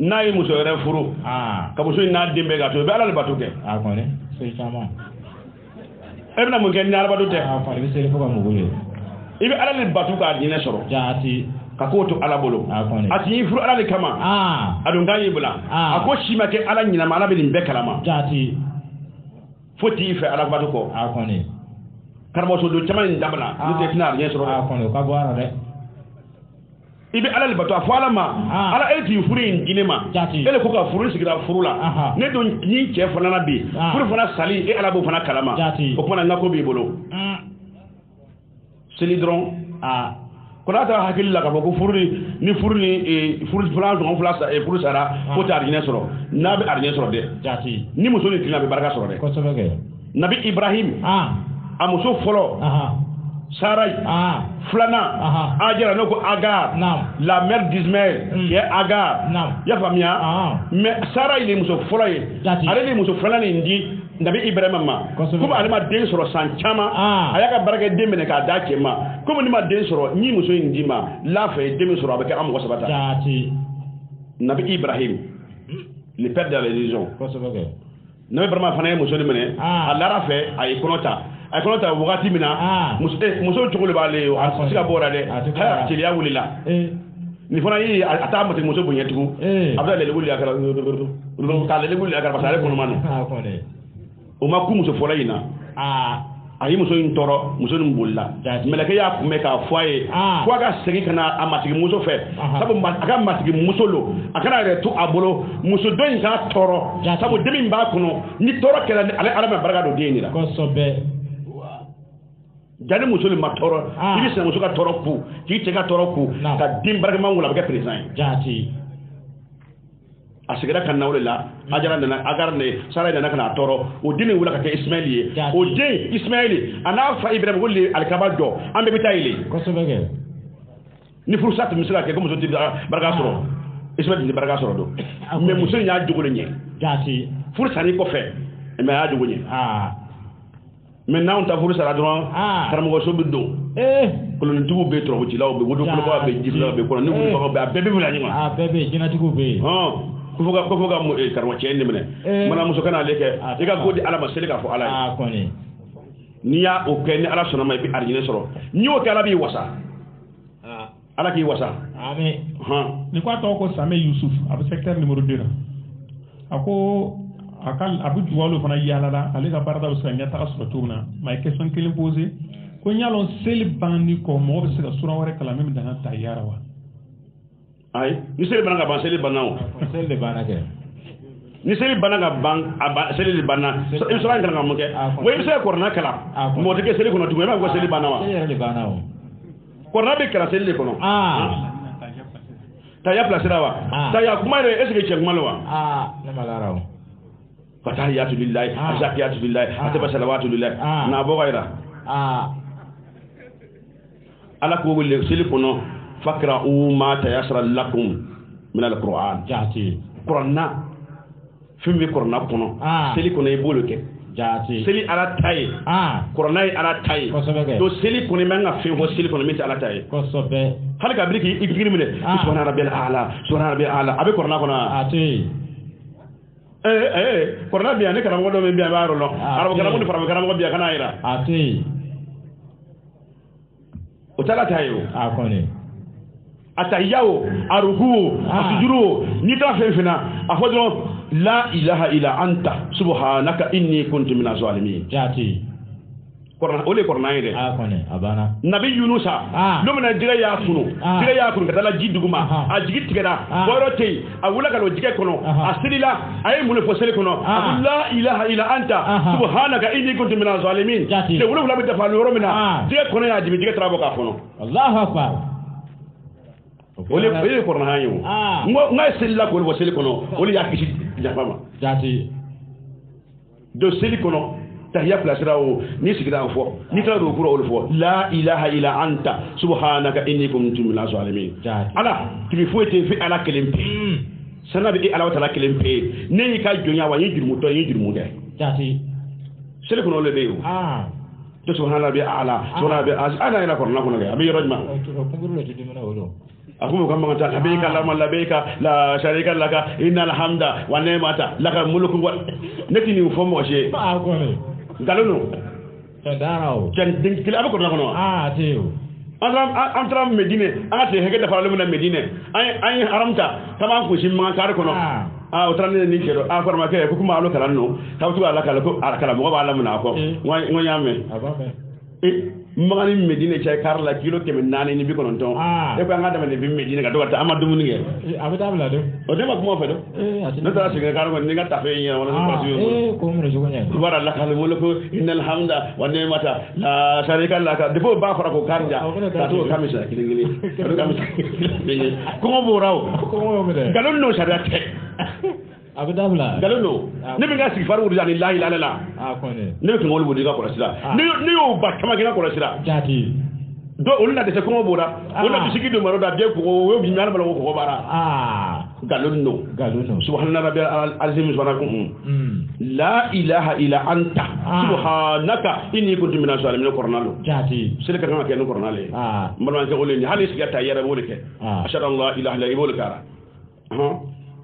Speaker 2: n'a ye muso wɛrɛ furu ka muso in n'a den bɛɛ ka to yen i bɛ ala de bato kɛ e bɛna mun kɛ ni ala bato tɛ i bɛ ala de bato k'a diinɛ sɔrɔ ka k'o to ala bolo a t'i furu ala de kama a dun k'a y'i bila a ko si ma kɛ ala ɲinama ala bɛ nin bɛɛ kalama fo t'i fɛ ala bato kɔ karamɔgɔso don caman in dabila n'o tɛ tɛna ariɲɛ sɔrɔ i bɛ ala de bato a fɔ ala ma ala e t'i furu in di ne ma e de ko ka furu sigira furu la ne don ni cɛ fana na bi furu fana sali e ala b'o fana kalama o kumana n ka ko b'i bolo seli dɔrɔn ko n'a taara hakili la k'a fɔ ko furu ni furu filan sɔngɔ furu sara ko tɛ ariɲɛ sɔrɔ n'a bɛ ariɲɛ sɔrɔ dɛ ni muso ni tilen a bɛ barika sɔrɔ dɛ nabi Ibrahim a muso fɔlɔ Sarai filanan Ajara n'o ko Agar la mère d'Ismaël qui est Agar i y'a faamuya mais Sarai de muso fɔlɔ ye ale de muso filanan nin di nabi Ibrahima ma komi ale ma den sɔrɔ san caman a y'a ka baarakɛ den minɛ k'a d'a cɛ ma komi ne ma den sɔrɔ ni muso in di ma lafɛ den min sɔrɔ a bɛ kɛ an mɔgɔ saba ta nabi Ibrahim le père de la religion nabi Ibrahima fana ye muso de minɛ a lara fɛ a ye kɔnɔ ta a kɔnɔ ta wagati min na muso cogo de b'ale ye a tɛ se ka bɔ o la dɛ haya jeliya wulila nin fana ye a t'a matigi muso bonya tugun a bɛ lɛlɛ wuli a kɛra k'a lɛlɛ wuli a kɛra parce que ale kɔnɔma don o ma ku muso fɔlɔ in na a ye muso in tɔɔrɔ muso in bolila mɛlɛkɛ y'a kunbɛn k'a fɔ a ye fo a ka segin ka na a matigi muso fɛ sabu a ka matigi muso lo a kana yɛrɛ to a bolo muso dɔ in k'a tɔɔrɔ sabu den min b'a kɔnɔ ni tɔɔrɔ kɛra ale ala ma barika don den in na jani muso ni ma tɔɔrɔ i bɛ sinamuso ka tɔɔrɔ ku k'i cɛ ka tɔɔrɔ ku ka den barikama wolo a bɛ kɛ président ye a sigira ka na o de la Ajara nana Agar ne Sarai nana ka na tɔɔrɔ o den in wula ka kɛ Ismaël ye o den Ismaël a n'a fa Ibrahima ko le alikaba jɔ an bɛɛ bɛ taa yɛlɛ ni furusa tun bɛ se ka kɛ ko muso tɛ barika sɔrɔ Ismaël tɛ barika sɔrɔ don mais muso in y'a jogo de ɲɛ furu sanni kɔfɛ mais a y'a jogo ɲɛ mais n'anw ta furu sara dɔrɔn karamɔgɔso bɛ don kolonitigiw bɛ tɔrɔkocilaw bɛ wodokolobaw bɛ jifilaw bɛ kɔnɔ ni wolobaw bɛ a bɛɛ bɛ bila ɲɔgɔn na bɛɛ bɛ jinɛtigiw bɛ yen ko fo ka karamɔgɔ cɛ in minɛ mana muso kana ale kɛ i ka ko di ala ma seli k'a fɔ ala ye n'i y'a o kɛ ni ala sɔnna ma i bɛ arijinɛ sɔrɔ n'i y'o kɛ ala b'i wasa ala k'i wasa
Speaker 1: ni ko a tɔgɔ ko Same Yusuf a bɛ secteur numéro 2 la a ko a bɛ dugawu fana yaalala ale ka baarada bɛ se ka ɲɛtaga sɔrɔ cogo min na mais a ye question kelen posé ko nyalon seli bandi ko mo be se ka sura wore kala mem dana tayara wa
Speaker 2: ay ni seli bana ga ban seli bana o
Speaker 3: seli bana ke
Speaker 2: ni seli bana ga ban seli bana so im sura ngana mo ke wo im seli korna kala mo te ke seli kono tuwe ma ko seli bana wa
Speaker 3: seli bana o
Speaker 2: korna be kala seli kono taya place dawa taya kuma re est ce que cheikh malwa
Speaker 3: ne malara o
Speaker 2: fatahiyatu lillahi azakiyatu lillahi ataba salawatu lillahi na bo gaira ala ko wole seli kono fakra'u ma tayassara lakum min alquran
Speaker 3: jati
Speaker 2: qur'ana fimbe qur'ana kono seli kono e bolo ke
Speaker 3: jati
Speaker 2: seli ala tay qur'ana ala tay do seli kono manga fe ho seli kono mi ala tay
Speaker 3: ko sobe
Speaker 2: hal ka briki igiri mile subhana rabbil ala abe qur'ana kono
Speaker 3: ati
Speaker 2: qur'ana biya ne kana ngodo me biya baro no arabo kana mo fara kana mo biya kana ira
Speaker 3: ati
Speaker 2: o tala tayo
Speaker 3: akone
Speaker 2: atayawo aruhu asujuru ni ta fefina afodro la ilaha illa anta subhanaka inni kuntu minaz zalimin
Speaker 3: jati
Speaker 2: korna ole korna ide
Speaker 3: akone abana
Speaker 2: nabi yunusa lumna diga ya kunu katala jiduguma a jigi tigada borote a wula kalo jige kono asilila ay mun fo sele kono la ilaha illa anta subhanaka inni kuntu minaz zalimin de wula bi dafa loro mina diga kono ya jigi trabo ka kono
Speaker 3: allahu akbar
Speaker 2: ole korna hayo ngai sella ko wala sele kono ole ya kishi jafama
Speaker 3: jati
Speaker 2: do sele kono tahiyya plasira o ni sigira fo ni ta do kuro ol fo la ilaha illa anta subhanaka inni kuntu minaz zalimin ala tibi fo te fi ala kelempe sana bi ala wata la kelempe ne ka jonya wa yijurmu to yijurmu de
Speaker 3: jati
Speaker 2: sele kono le de to subhana bi ala subhana bi ana ina korna kono ga abi rojma
Speaker 3: ko ti dimana wolo
Speaker 2: akumu kama ngata labika la sharika laka innal hamda wa ni'mata laka mulku wa netini fo mo je galono
Speaker 3: darao
Speaker 2: ken ding kila ko na kono
Speaker 3: teo
Speaker 2: antram medine ate hege da falu na medine ay haramta kama ko shimma kar kono otran ni kero farma ke ko kuma alo karanno tawtu ala kala ko kala mo ba ala muna ko ngoyame
Speaker 3: ababe
Speaker 2: magani medine chay karla kilo keme nane ni bi konon ton e ko ngada me bi medine ga dogata amadu mun nge
Speaker 3: abata do
Speaker 2: o de ma ko mo fedo no ta singa karo ni ga tafe nya wala ko pasiyo
Speaker 3: ko mo jogo nya
Speaker 2: wara la kala mo ko innal hamda wa ni'mata la sharika laka defo ba fara ko karja ta to kamisa kilingili to kamisa ko mo boraw
Speaker 3: ko mo me de
Speaker 2: galon no sharate
Speaker 3: abdabla
Speaker 2: galono ne be ngasi faru wuri ani la ilaha illa
Speaker 3: kone
Speaker 2: ne ko ngol wuri ga ko sila ne yo ba kama ga ko sila
Speaker 3: jati
Speaker 2: do ulna de ko boda wala bisiki do maro da de ko wo bi nyal bala ko bara galono subhana rabbil azim subhanakum la ilaha illa anta subhanaka inni kuntu minaz zalimin kornalo
Speaker 3: jati
Speaker 2: sele ka ngake no kornale man ko le ni halis ga tayara bolike ashhadu an la ilaha illa ibolkara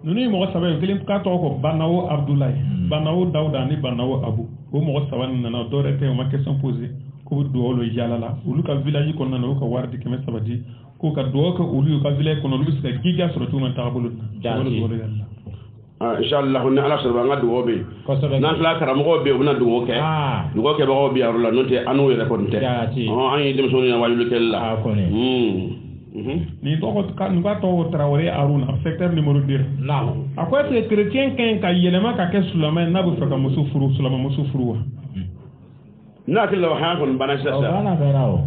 Speaker 1: nuni mo sabe kelim ka to ko banawo abdoulaye banawo dawda ni banawo abu o mo saban na do rete o ma question poser ko do lo jalala ulu ka village ko nana ko wardi keme sabati ko ka do ka ulu ka village ko no lu ska giga so to man tabulu
Speaker 2: inshallah ne ala so ba ngadu obe nan la karam go be una do ke do ke ba go be arula note anu yele ko nte an yi dem so ni wayulu kella
Speaker 1: ni to ko kan ga to Traoré Aruna secteur numéro 2 akwai ce chrétien kan ka yelema ka ke Sulaiman na bu faka musu furu Sulaiman musu furu
Speaker 2: na ke lo ha kon bana sasa
Speaker 3: bana berao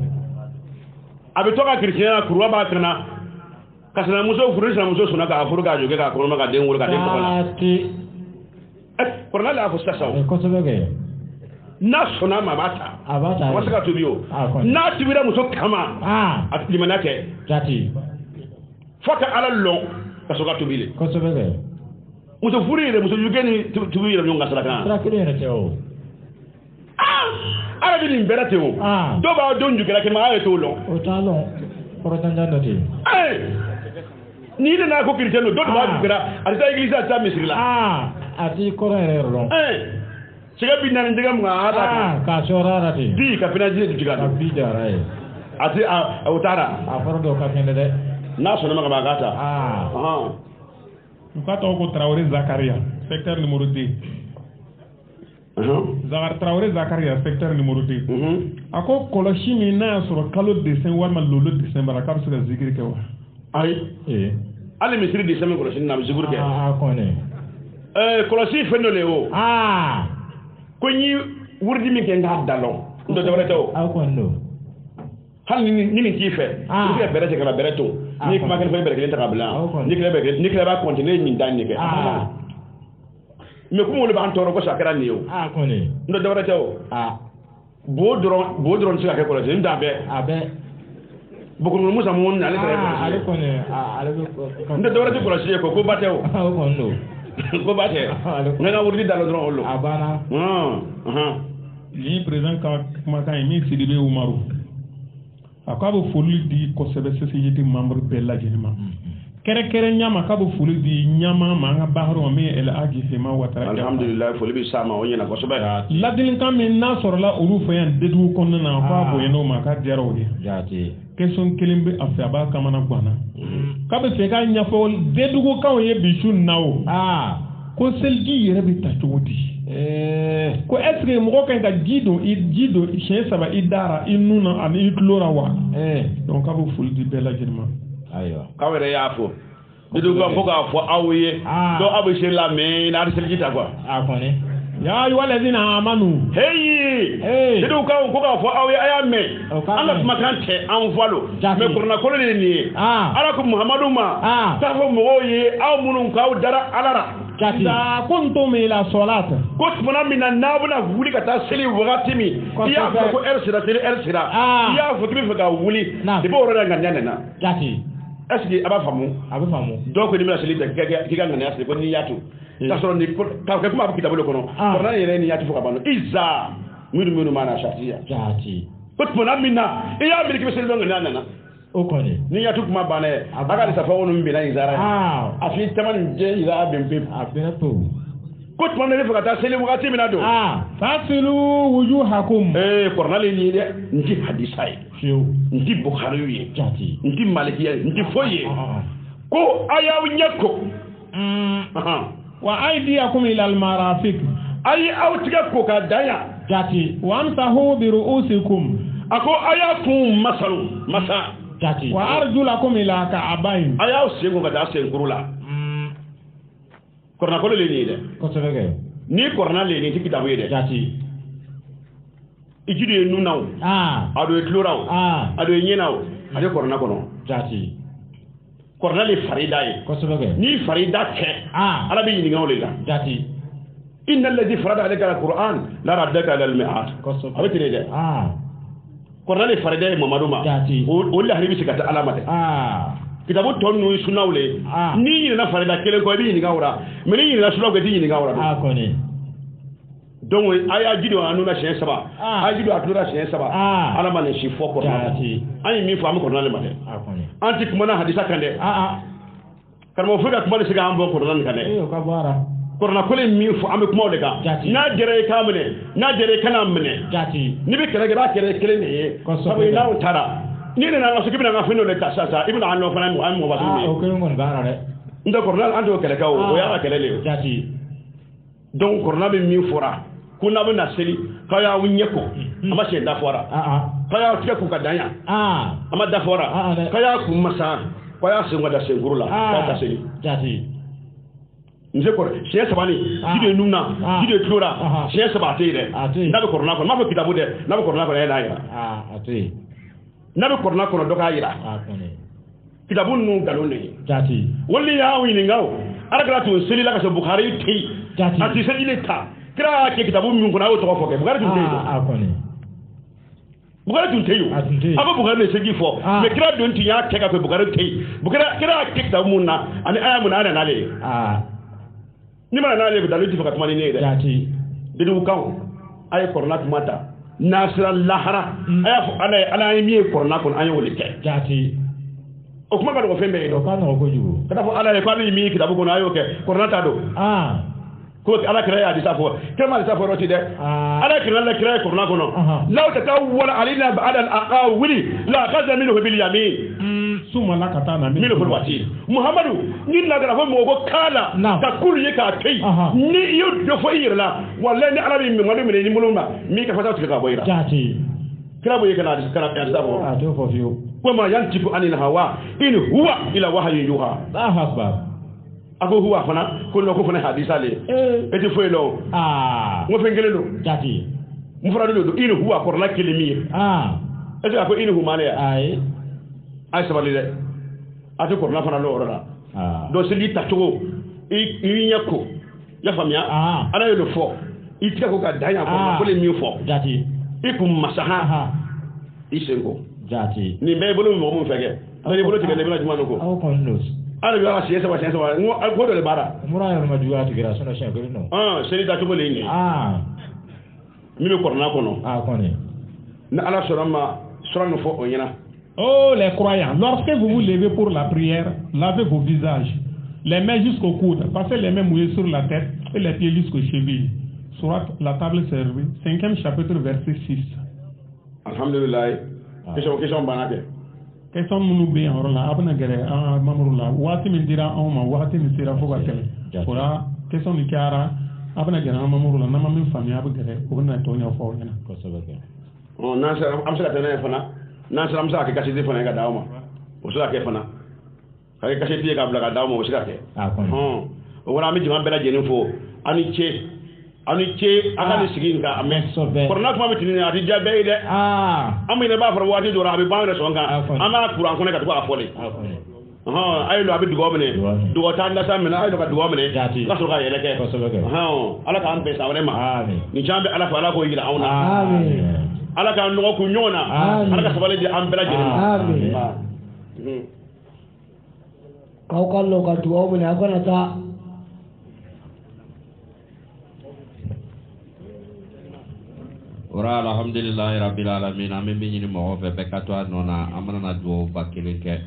Speaker 2: abi to ka chrétien kurwa ba kana kasana musu furu sa musu suna ka furu ga joge ka ko ma ka den wuro ka den ko la ko na la fo sasa
Speaker 3: ko so bege
Speaker 2: na sona mabata
Speaker 3: abata
Speaker 2: wasaka tubio na tibira muso kama atlimana ke
Speaker 3: jati
Speaker 2: faka ala long kasoka tubile
Speaker 3: ko so bege
Speaker 2: muso furire muso yugeni tubire nyonga salaka
Speaker 3: trakire ne teo
Speaker 2: ala bi limbera teo do ba do njugera ke ma ayo to long
Speaker 3: o ta long ko tanda ndati
Speaker 2: ni de na ko kirteno do ba njugera ata église ata misrila
Speaker 3: ati ko re long
Speaker 2: siga binna ndiga mga
Speaker 3: ka shorara ti
Speaker 2: di ka pina je diga
Speaker 3: ka bidara
Speaker 2: ati utara
Speaker 3: fardo ka kende de
Speaker 2: na so na mga bagata
Speaker 1: ko to ko Traoré Zakaria secteur numéro 2 Zakar Traoré Zakaria secteur numéro 2 ako koloshi min n'a sɔrɔ kalo décembre walima lolo décembre k'a bɛ se ka zikiri kɛ wa
Speaker 2: ayi ali misiri décembre koloshi na bɛ zikiri kɛ koloshi fɛn dɔ le o ko ni wurudi min kɛ n k'a dalɔn n tɛ dɔwɛrɛ tɛ o hali ni nin t'i fɛ i bɛ bɛrɛ cɛ ka na bɛrɛ to n'i kuma kelen fɔ i bɛrɛ kelen ta ka bila ni kile b'a continuer nin da nin kɛ mais comme olu b'an tɔɔrɔ ko sa kɛra nin ye o n tɛ dɔwɛrɛ tɛ o bo dɔrɔn tɛ se ka kɛ kɔlɔsi n t'a bɛɛ Bokuru Musa mun ale kɔlɔsi n tɛ dɔwɛrɛ tɛ kɔlɔsi ye ko ba tɛ o ko ba tɛ n ka wurudi da la dɔrɔn o lo a banna
Speaker 1: ni président ka kumakan ye min Sidibe Umaru a ko a bɛ foli di kosɛbɛ CCJT membre bɛɛ lajɛlen ma kɛrɛkɛrɛ ɲama k'a bɛ foli di ɲama ma an ka baara ma min ye El Hadji Hema Ouattara
Speaker 2: alhamdulillah foli bɛ s'a ma o ɲɛna kosɛbɛ
Speaker 1: ladilikan min n'a sɔrɔla olu fɛ yan dedugu kɔnɔna na k'a bonyana o ma k'a diyara o ye question kelen bɛ a fɛ a b'a kamana ganna k'a bɛ fɛ k'a ɲɛfɔ dedugukanw ye bi su na o ko seliji yɛrɛ bɛ ta cogo di ko est ce que mɔgɔ kan ka ji don siɲɛ 3 i dara i nun na ani i tulo la wa donc k'a bɛ foli di bɛɛ lajɛlen ma
Speaker 2: k'aw yɛrɛ y'a fɔ dedugukan fo k'a fɔ aw ye donc aw bɛ se la mais n'a seliji ta quoi
Speaker 1: ya ayyuhal ladhina amanu dedugukan ko k'a fɔ aw ye a y'a mɛn an ka kumakan tɛ an falo mais kuranɛkolo de ye nin ye ala ko Muhamadu ma k'a fɔ mɔgɔw ye aw minnu k'aw dara ala la da kuntum ila salat
Speaker 2: ko tumana min na n'a bɛna wuli ka taa seli wagati min i y'a fɔ ko heure sera seli heure sera i y'a fɔ k'i bɛ fɛ ka wuli i b'o yɔrɔ la ŋaniya nana est ce que a b'a faamu dɔw ko n'i bɛna seli tɛ k'i ka ŋaniya seli ko n'i y'a to k'a sɔrɔ ni k'a kɛ kuma bɛ kitabu kɔnɔ kɔrɔna yɛrɛ n'i y'a to fo ka ban iza minnu b'a na sariya ko tumana min na i y'a miiri k'i bɛ seli dɔ ŋaniya nana
Speaker 3: o kɔni
Speaker 2: ni y'a to kuma banna ye a ka lisa fɛn minnu binna nin zara a fi caman nin jɛ yira bɛn pewu
Speaker 3: a bɛɛ pewu
Speaker 2: ko tuma ne bɛ fɛ ka taa seli wagati min na don
Speaker 1: fasilu wujuhakum
Speaker 2: kɔrɔna le nin ye dɛ n ti hadisa ye
Speaker 3: fiyewu
Speaker 2: n ti Bukhariw ye
Speaker 3: jati
Speaker 2: n ti Malikiya ye n ti foyi ye ko a y'aw ɲɛ ko
Speaker 1: wa aydiyakum ila almarafiq
Speaker 2: a ye aw tigɛ ko ka dan yan
Speaker 1: jati wa amsahu bi ru'usikum
Speaker 2: a ko a y'a kun masa
Speaker 1: wa arjulakum ila ka'abain
Speaker 2: a y'aw sen ko ka taa senkuru la kɔrɔnakolo le nin ye dɛ
Speaker 3: kosɛbɛ kɛ
Speaker 2: ni kɔrɔna le nin ti kitabu ye dɛ i ji de ye nun na o a do ye tulo la o a do ye ɲɛ na o a tɛ kɔrɔna kɔnɔ kɔrɔna le farida ye
Speaker 3: kosɛbɛ kɛ
Speaker 2: ni farida tɛ ala bɛ ɲininka o le la inna alladhi farada alayka alquran la raddaka ila almi'at a bɛ tɛrɛ dɛ kɔrɔna le farida ye Mamadu ma o lahiri bɛ se ka taa ala ma dɛ kitabu tɔ ninnu ye sunaw le n'i ɲinɛna farida kelen kɔ i bɛ ɲininka o la mais n'i ɲinɛna sunaw kɔ i tɛ ɲininka o la donc a y'a ji don a nun na siɲɛ 3 a y'a ji don a tulo la siɲɛ 3 ala ma nin si fɔ kɔrɔna an ye min fɔ an bɛ kɔrɔna le ma dɛ an tɛ kuma na hadisa kan dɛ karamɔgɔ foyi ka kuma de se k'an bɔ kɔrɔna nin kan dɛ kɔrɔna kolo min fɔ an bɛ kuma o de kan n'a jɛra i k'a minɛ n'a jɛra i kana minɛ n'i bɛ kɛlɛ kɛ i b'a kɛlɛ kelen de ye sabu n'aw taara n'i nana an ka so k'i bɛna an ka fɛn dɔ de ta sisan i bɛna an nɔ fana an mɔgɔ baso ye n tɛ kɔrɔna an t'o kɛlɛ kɛ o y'a ka kɛlɛ de ye donc kɔrɔna bɛ min fɔra ko n'a bɛ na seli k'a y'aw ɲɛ ko a ma siɲɛ da fɔra k'a y'aw tigɛ k'u ka dan yan a ma da fɔra k'a y'a kun masa k'a y'a sen ka da senkuru la k'a ta seli nse kɔrɔ siɲɛ 3 ni ji de nun na ji de tulo la siɲɛ 3 a tɛ yen dɛ n'a bɛ kɔrɔna kɔnɔ n'a fɔ kitabu dɛ n'a bɛ kɔrɔna kɔnɔ e n'a yira n'a bɛ kɔrɔna kɔnɔ dɔ k'a yira kitabu ninnu nkalon de ye wali y'aw ɲininka o alakira tun selila ka sɔrɔ Bukhari tɛ yen a ti seli le ta kira y'a kɛ kitabu min kɔnɔ a y'o tɔgɔ fɔ kɛ Bukhari tun tɛ yen Bukhari tun tɛ yen a ko Bukhari de segi fɔ mais kira don tun y'a kɛ ka fɛ Bukhari tɛ yen kira y'a kɛ kitabu mun na ani aya mun na a nana ale ye ni ma n'ale bɛ dalu ti fɛ ka kuma ni ne ye dɛ dedugukanw a ye kɔrɔna kuma ta n'a sera lahara a y'a fɔ ala ye min ye kɔrɔna kɔnɔ an ye o de kɛ o kuma ka nɔgɔ fɛn bɛɛ ye dɛ ka taa fɔ ala ye k'ale ye min ye kitabu kɔnɔ a y'o kɛ kɔrɔna t'a don ko ala kira ye hadisa fɔ kira ma hadisa fɔ yɔrɔ ti dɛ ala kira la kira ye kɔrɔna kɔnɔ law tatawwala alaina ba'da al-aqawili la akhadna minhu bil yamin
Speaker 1: suma la ka taa na
Speaker 2: min fo wati muhammadu ni la gara fo mo ko kala ka kulu ye ka kai ni yo do fo yirla wallahi ni arabi mi ngado mi ni muluma mi ka fata ka boyira
Speaker 3: jati
Speaker 2: kila boye kana kana ya sabo
Speaker 3: to fo fiu
Speaker 2: kuma yantiku anil hawa in huwa ila wahyi yuha
Speaker 3: akbar
Speaker 2: ako huwa fana ko no ko fana hadisa le eti fo lo mo fengele lo
Speaker 3: jati
Speaker 2: mo fara do in huwa ko la kelimi eti ako in huwa male ay sabali de ati ko na fana lo ora do se li tato i nyako ya famia ana yo lo fo itika ko ka danya ko le mi fo
Speaker 3: jati
Speaker 2: ikum masaha isengo
Speaker 3: jati
Speaker 2: ni be bolo mo mo fege ani bolo tigale bela juma ko
Speaker 3: aw ko nos
Speaker 2: ala bi wa siesa wa ngo ko do le bara
Speaker 3: mura yo ma duwa tigira sona sha ko no
Speaker 2: seli ta to le ni mi be korna ko no
Speaker 3: ko ni
Speaker 2: na ala sorama sorano fo o nyina.
Speaker 1: Oh les croyants, lorsque vous vous levez pour la prière, lavez vos visages, les mains jusqu'au coude, passez les mains mouillées sur la tête et les pieds jusqu'aux chevilles. Surat la table servie, 5e chapitre, verset 6.
Speaker 2: Alhamdulillah. Question banake.
Speaker 1: Question munu be en rola abna gere a mamrula wati min dira on ma wati min sira fo bakele. Ora question ni kara abna gere a mamrula na mamin famia ab gere o na to nya fo yana ko sabake.
Speaker 2: Oh na sa am sa tane fana. Na sa am sa ke kasi fana ga dawma. O sa ke fana. Ka ke kasi tie ga bla ga dawma o sa ke. O wala mi jima bela jeni fo ani che aka ni sigi nga amen korna kuma mitini ati jabe de ami ne ba fara wati do rabi ba ne songa ama kuran ko ne ka to afole ay lo abi dugo mene dugo ta nda sa mena ay lo ka dugo mene la so ka yele ke ala ka am be sa ma ni jambe ala fa ala ko yila awna ala ka no ko nyona ala ka sabale di am bela jeni
Speaker 4: kau kalau ka dugo mene akona ta
Speaker 5: ora alhamdulillah rabbil alamin amen bi ni mo fe be katwa nona amana na do bakile ke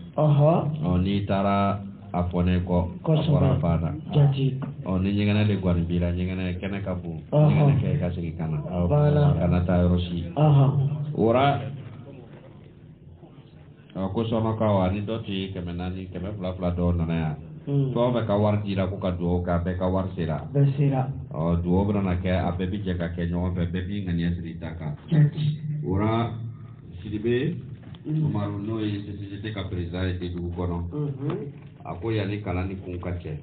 Speaker 5: ni tara afone ko ora fada
Speaker 4: jadi
Speaker 5: ni nyengana le gwar bila nyengana kena kabu nyengana ke ka sigi kana kana ta rosi ora ko soma ka wa ni doti ke menani ke me fla do nona ya to be ka war dira ko ka do ka be ka war sira do brana ke abe bi je ka ke nyo be bi ngani asrita ka ora sidibe umaru no yi se ka preside de du kono ako ya ni kala ni kun ka che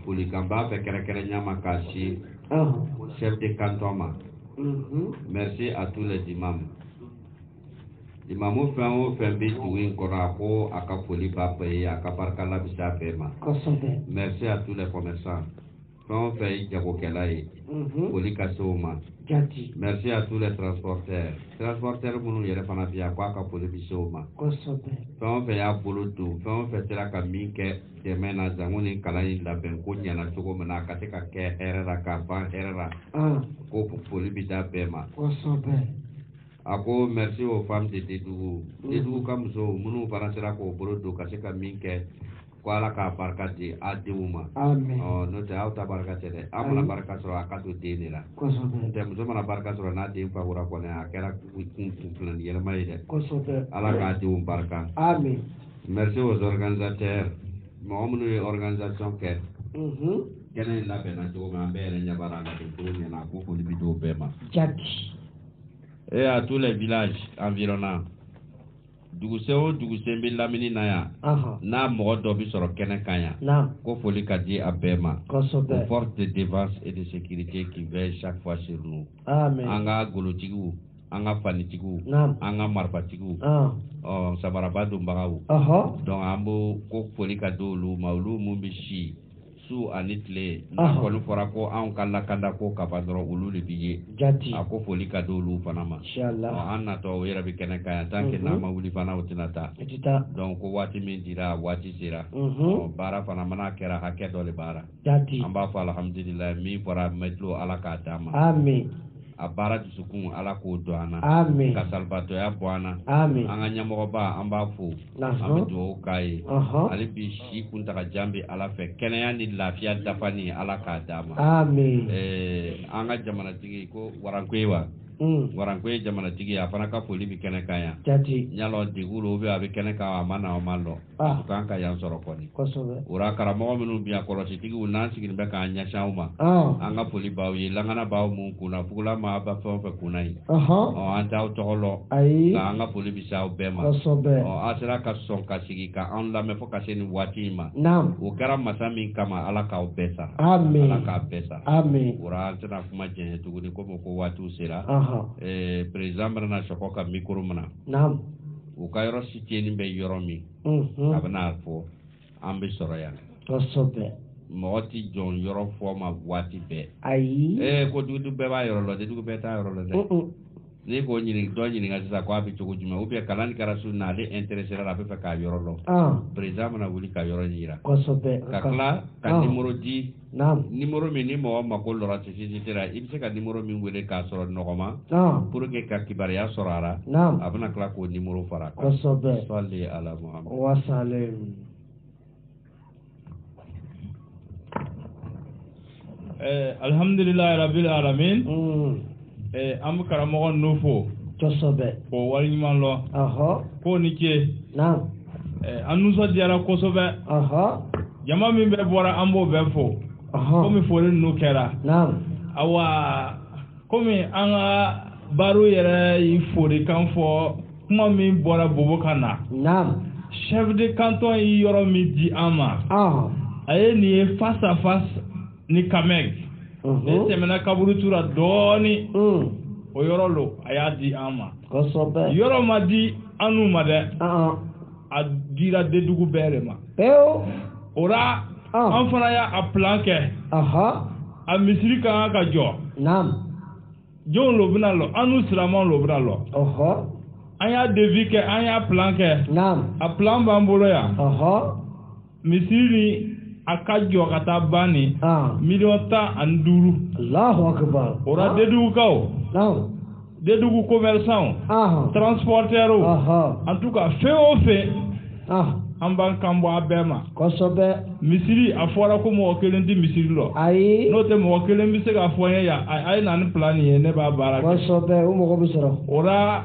Speaker 5: fuli kamba be kere nyama kashi chef de cantonnement merci à tous les imams imamu fɛn fɛn bɛ tugu in kɔnɔ a ko a ka foli b'a bɛɛ ye a ka barika la bɛ s'a bɛɛ ma merci à tous les commerçants fɛn fɛn ye jagokɛla ye foli ka se o ma merci à tous les transporteurs minnu yɛrɛ fana bɛ yan ko a ka foli bɛ se o ma fɛn fɛn y'a bolo don fɛn fɛn sera ka min kɛ dɛmɛ na zango ni kalan in labɛn ko ɲɛna cogo min na a ka se ka kɛ hɛrɛ la k'a ban hɛrɛ la ko foli bɛ d'a bɛɛ ma. Ako merci aux femmes de Dédougou ka muso minnu fana sera k'o bolo don ka se ka min kɛ ko ala k'a barika di a denw ma n'o tɛ aw ta barika tɛ dɛ an mana barika sɔrɔ a ka to den de la n'o muso mana barika sɔrɔ n'a den fakora kɔni a kɛra kun yɛlɛma ye dɛ ala k'a denw barika merci aux organisateurs mɔgɔ minnu ye organisation kɛ kɛnɛ in labɛnna cogo min an bɛɛ yɛrɛ ɲɛ b'a la cogo min na ko foli bɛ d'o bɛɛ ma. Et à tous les villages environnants. Duguse o duguse bi lamini na ya. Na mɔgɔ dɔ bi sɔrɔ kɛnɛ kan yan. Ko foli ka di a bɛɛ ma. Aux forces de défense et de sécurité qui veillent chaque fois sur nous. An ka golotigiw, an ka fanitigiw, an ka marifatigiw, sabaraba donbagaw. Donc an b'o ko foli ka di olu ma olu mun bi si su ani tile n'a kɔni fɔra ko anw ka lakanda ko ka ban dɔrɔn olu de bi ye a ko foli ka di olu fana ma an natɔ o yɛrɛ bi kɛnɛ kan yan tant que n'a ma wuli fana o tɛna taa donc ko waati min dira waati sera baara fana mana kɛra hakɛ dɔ de baara an b'a fɔ alhamdulillah min fɔra mɛtilo ala k'a d'a ma a baara dusukun ala k'o don an na ka salibatoya bɔ an na an ka ɲɛmɔgɔba an b'a fo an bɛ dugawu k'a ye ale bi si kuntagajan bɛ ala fɛ kɛnɛya ni lafiya dafa ni ala k'a d'a ma an ka jamanatigi ko warankoye wa waran ko jamana tigi a fana ka foli bi kene kaya
Speaker 4: jati
Speaker 5: nyalo digulu bi abi kene ka amana o malo kan ka yan soro koni
Speaker 4: kosobe
Speaker 5: ura karamo minu bi akolo tigi unan sigin be ka anya shauma anga foli bawi langana baw mun kuna pula ma ba fo fe kunai o anta o tolo
Speaker 4: ai
Speaker 5: ka anga foli bi saw bema
Speaker 4: kosobe
Speaker 5: o asira ka son ka sigi ka an la me fo ka seni wati ma
Speaker 4: nam
Speaker 5: o kara masami kama ala ka o besa
Speaker 4: amen
Speaker 5: ala ka besa
Speaker 4: amen
Speaker 5: ura tana kuma jene tuguni ko ko watu sera président marana soko ka mikro mana
Speaker 4: nam
Speaker 5: u ka yoro sitieni be yoro mi abana fo ambe soro ya
Speaker 4: kosobe
Speaker 5: moti jon yoro fo ma wati be
Speaker 4: ai
Speaker 5: ko dudu be ba yoro lo de dudu be ta yoro lo de ni ko nyini do nyini ngasi sa ko abi chogo juma u be kalani karasu na de interesser la be fa ka yoro lo président mana wuli ka yoro nyira
Speaker 4: kosobe
Speaker 5: kakla ka numero 10
Speaker 4: nam
Speaker 5: numéro mi ni mo ma ko lora ci ci tera ibse ka numéro mi wele ka soro nogoma pour que ka kibariya sorara
Speaker 4: nam
Speaker 5: abana kala ko numéro fara
Speaker 4: ko sobe
Speaker 5: salli ala muhammad
Speaker 4: wa salim
Speaker 1: alhamdulillah rabbil alamin am karamo nufo
Speaker 4: to sobe
Speaker 1: ko wali man lo ko ni ke
Speaker 4: nam
Speaker 1: anu so diara ko sobe jama min be bora ambo be fo komi fori nu kɛra awa komi an ka baro yɛrɛ yi fori kan fɔ kuma min bɔra bobo kan na chef de canton yi yɔrɔ min di an ma a ye nin ye face à face ni Kameg ne tɛmɛna kaburutura dɔɔni o yɔrɔ lo a y'a di an ma yɔrɔ ma di anu ma dɛ a dira dedugu bɛɛ de ma ora an fana y'a plan kɛ a misiri kan ka jɔ jɔn lo bɛna lɔ an n'u silamɛw lo bɛna lɔ an y'a devis kɛ an y'a plan kɛ a plan b'an bolo yan misiri ni a ka jɔ ka taa ban ni 1,15 millions ora dedugukaw dedugu commerçants transporteurs en tout cas fɛn o fɛn an b'an kan bɔ a bɛɛ ma misiri a fɔra ko mɔgɔ kelen tɛ misiri lɔ n'o tɛ mɔgɔ kelen bɛ se ka fɔ n ye yan a ye na ni plan nin ye ne b'a baara kɛ o la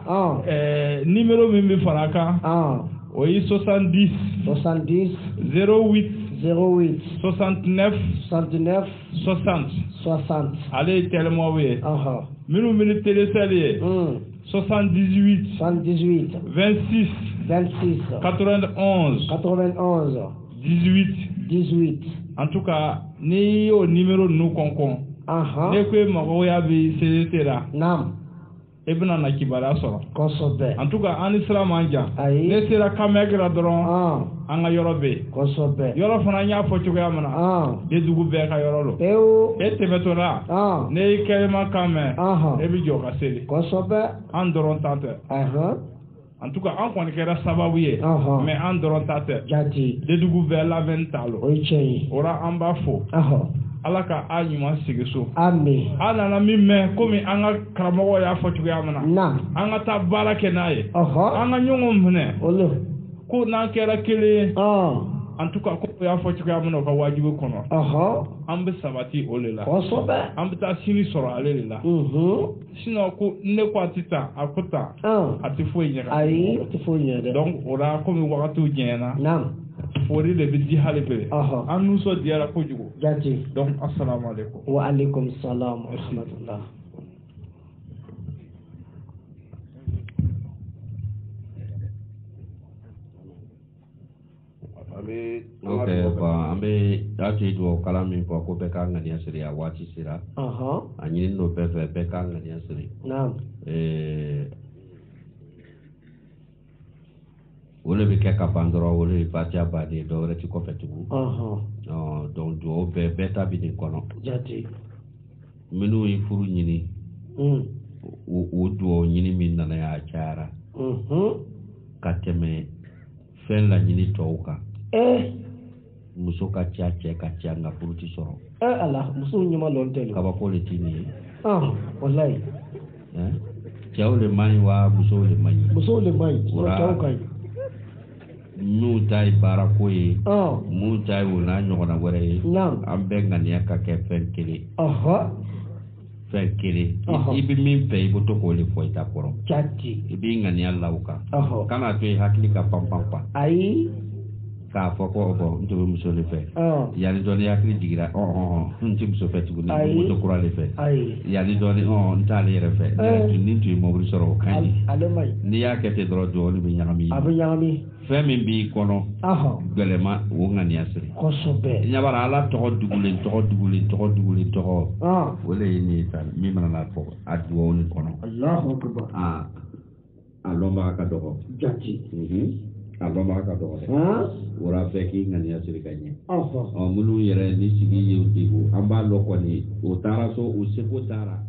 Speaker 1: numéro min bɛ fara a kan o ye 70 08 69 60 ale ye tɛlɛmɔw ye minnu bɛ ni télécell ye 78 26 91 18 en tout cas ni y'o numéro ninnu kɔnkɔn ne ko mɔgɔw y'a bi CDT la e bɛna na kibaruya sɔrɔ en tout cas an ni sira man jan ne sera Kameg la dɔrɔn an ka yɔrɔ bɛ yen yɔrɔ fana n y'a fɔ cogoya min na dedugu bɛɛ ka yɔrɔ lo e tɛmɛtɔ la ne y'i kɛlɛma kan mɛn e bɛ jɔ ka seli an dɔrɔn ta tɛ en tout cas an kɔni kɛra sababu ye mais an dɔrɔn ta tɛ dedugu bɛɛ labɛnni t'a lo o la an b'a fo ala ka a ɲuman sigi so an nana min mɛn komi an ka karamɔgɔ y'a fɔ cogoya min na an ka taa baara kɛ n'a ye an ka ɲɔgɔn minɛ ko n'an kɛra kelen en tout cas ko y'a fɔ cogoya min na o ka wajibi kɔnɔ an bɛ sabati o de la an bɛ taa sini sɔrɔ ale de la sinon ko ne ko a tɛ tan a ko tan a tɛ foyi ɲɛ donc o la komi wagatiw jɛnyɛna fori de bɛ di hali bere an nisɔn diyara kojugu donc assalamu alaikum
Speaker 4: wa alaikum salam wa rahmatullah
Speaker 5: ok bon an bɛ ati dugawu kalan min fɔ ko bɛɛ ka ŋaniya siri a waati sera a ɲini n'o bɛɛ fɛ bɛɛ ka ŋaniya siri o de bɛ kɛ ka ban dɔrɔn o de ye fatiha baden ye dɔwɛrɛ ti kɔfɛ tugun donc dugawu bɛɛ ta bi nin kɔnɔ minnu ye furu ɲini o dugawu ɲini min nana y'a cayara ka tɛmɛ fɛn laɲini tɔw kan muso ka ca cɛ ka ca nka furu ti sɔrɔ
Speaker 4: ala muso ɲuman lɔn tɛ
Speaker 5: kabako le ti nin ye
Speaker 4: wallahi
Speaker 5: cɛw le man ɲi wa musow le man ɲi
Speaker 4: cɛw ka ɲi
Speaker 5: minnu ta ye baarako ye minnu ta ye o n'a ɲɔgɔnna wɛrɛ ye an bɛɛ ŋaniya ka kɛ fɛn kelen fɛn kelen i bɛ min fɛ i bɛ to k'o de fɔ i ta kɔrɔ i b'i ŋaniya la o kan kana to i hakili ka pan ayi k'a fɔ ko bɔn n tun bɛ muso de fɛ yanni dɔɔni hakili jigira n tɛ muso fɛ tuguni n bɛ muso kura de fɛ yanni dɔɔni n t'ale yɛrɛ fɛ ni tun ye mobili sɔrɔ o ka ɲi n'i y'a kɛ ten dɔrɔn dɔɔni bɛ ɲagami fɛn min b'i kɔnɔ gɛlɛma o ŋaniya siri ɲabara ala tɔgɔ dugulen tɔgɔ o de ye nin ye tan min mana na fɔ a dugawu nin kɔnɔ a lɔnbaga ka dɔgɔ a lɔnbaga ka dɔgɔ dɛ wara bɛɛ k'i ŋaniya siri ka ɲɛ minnu yɛrɛ ni sigi ye degun an b'a lɔ kɔni o taara so o seko taara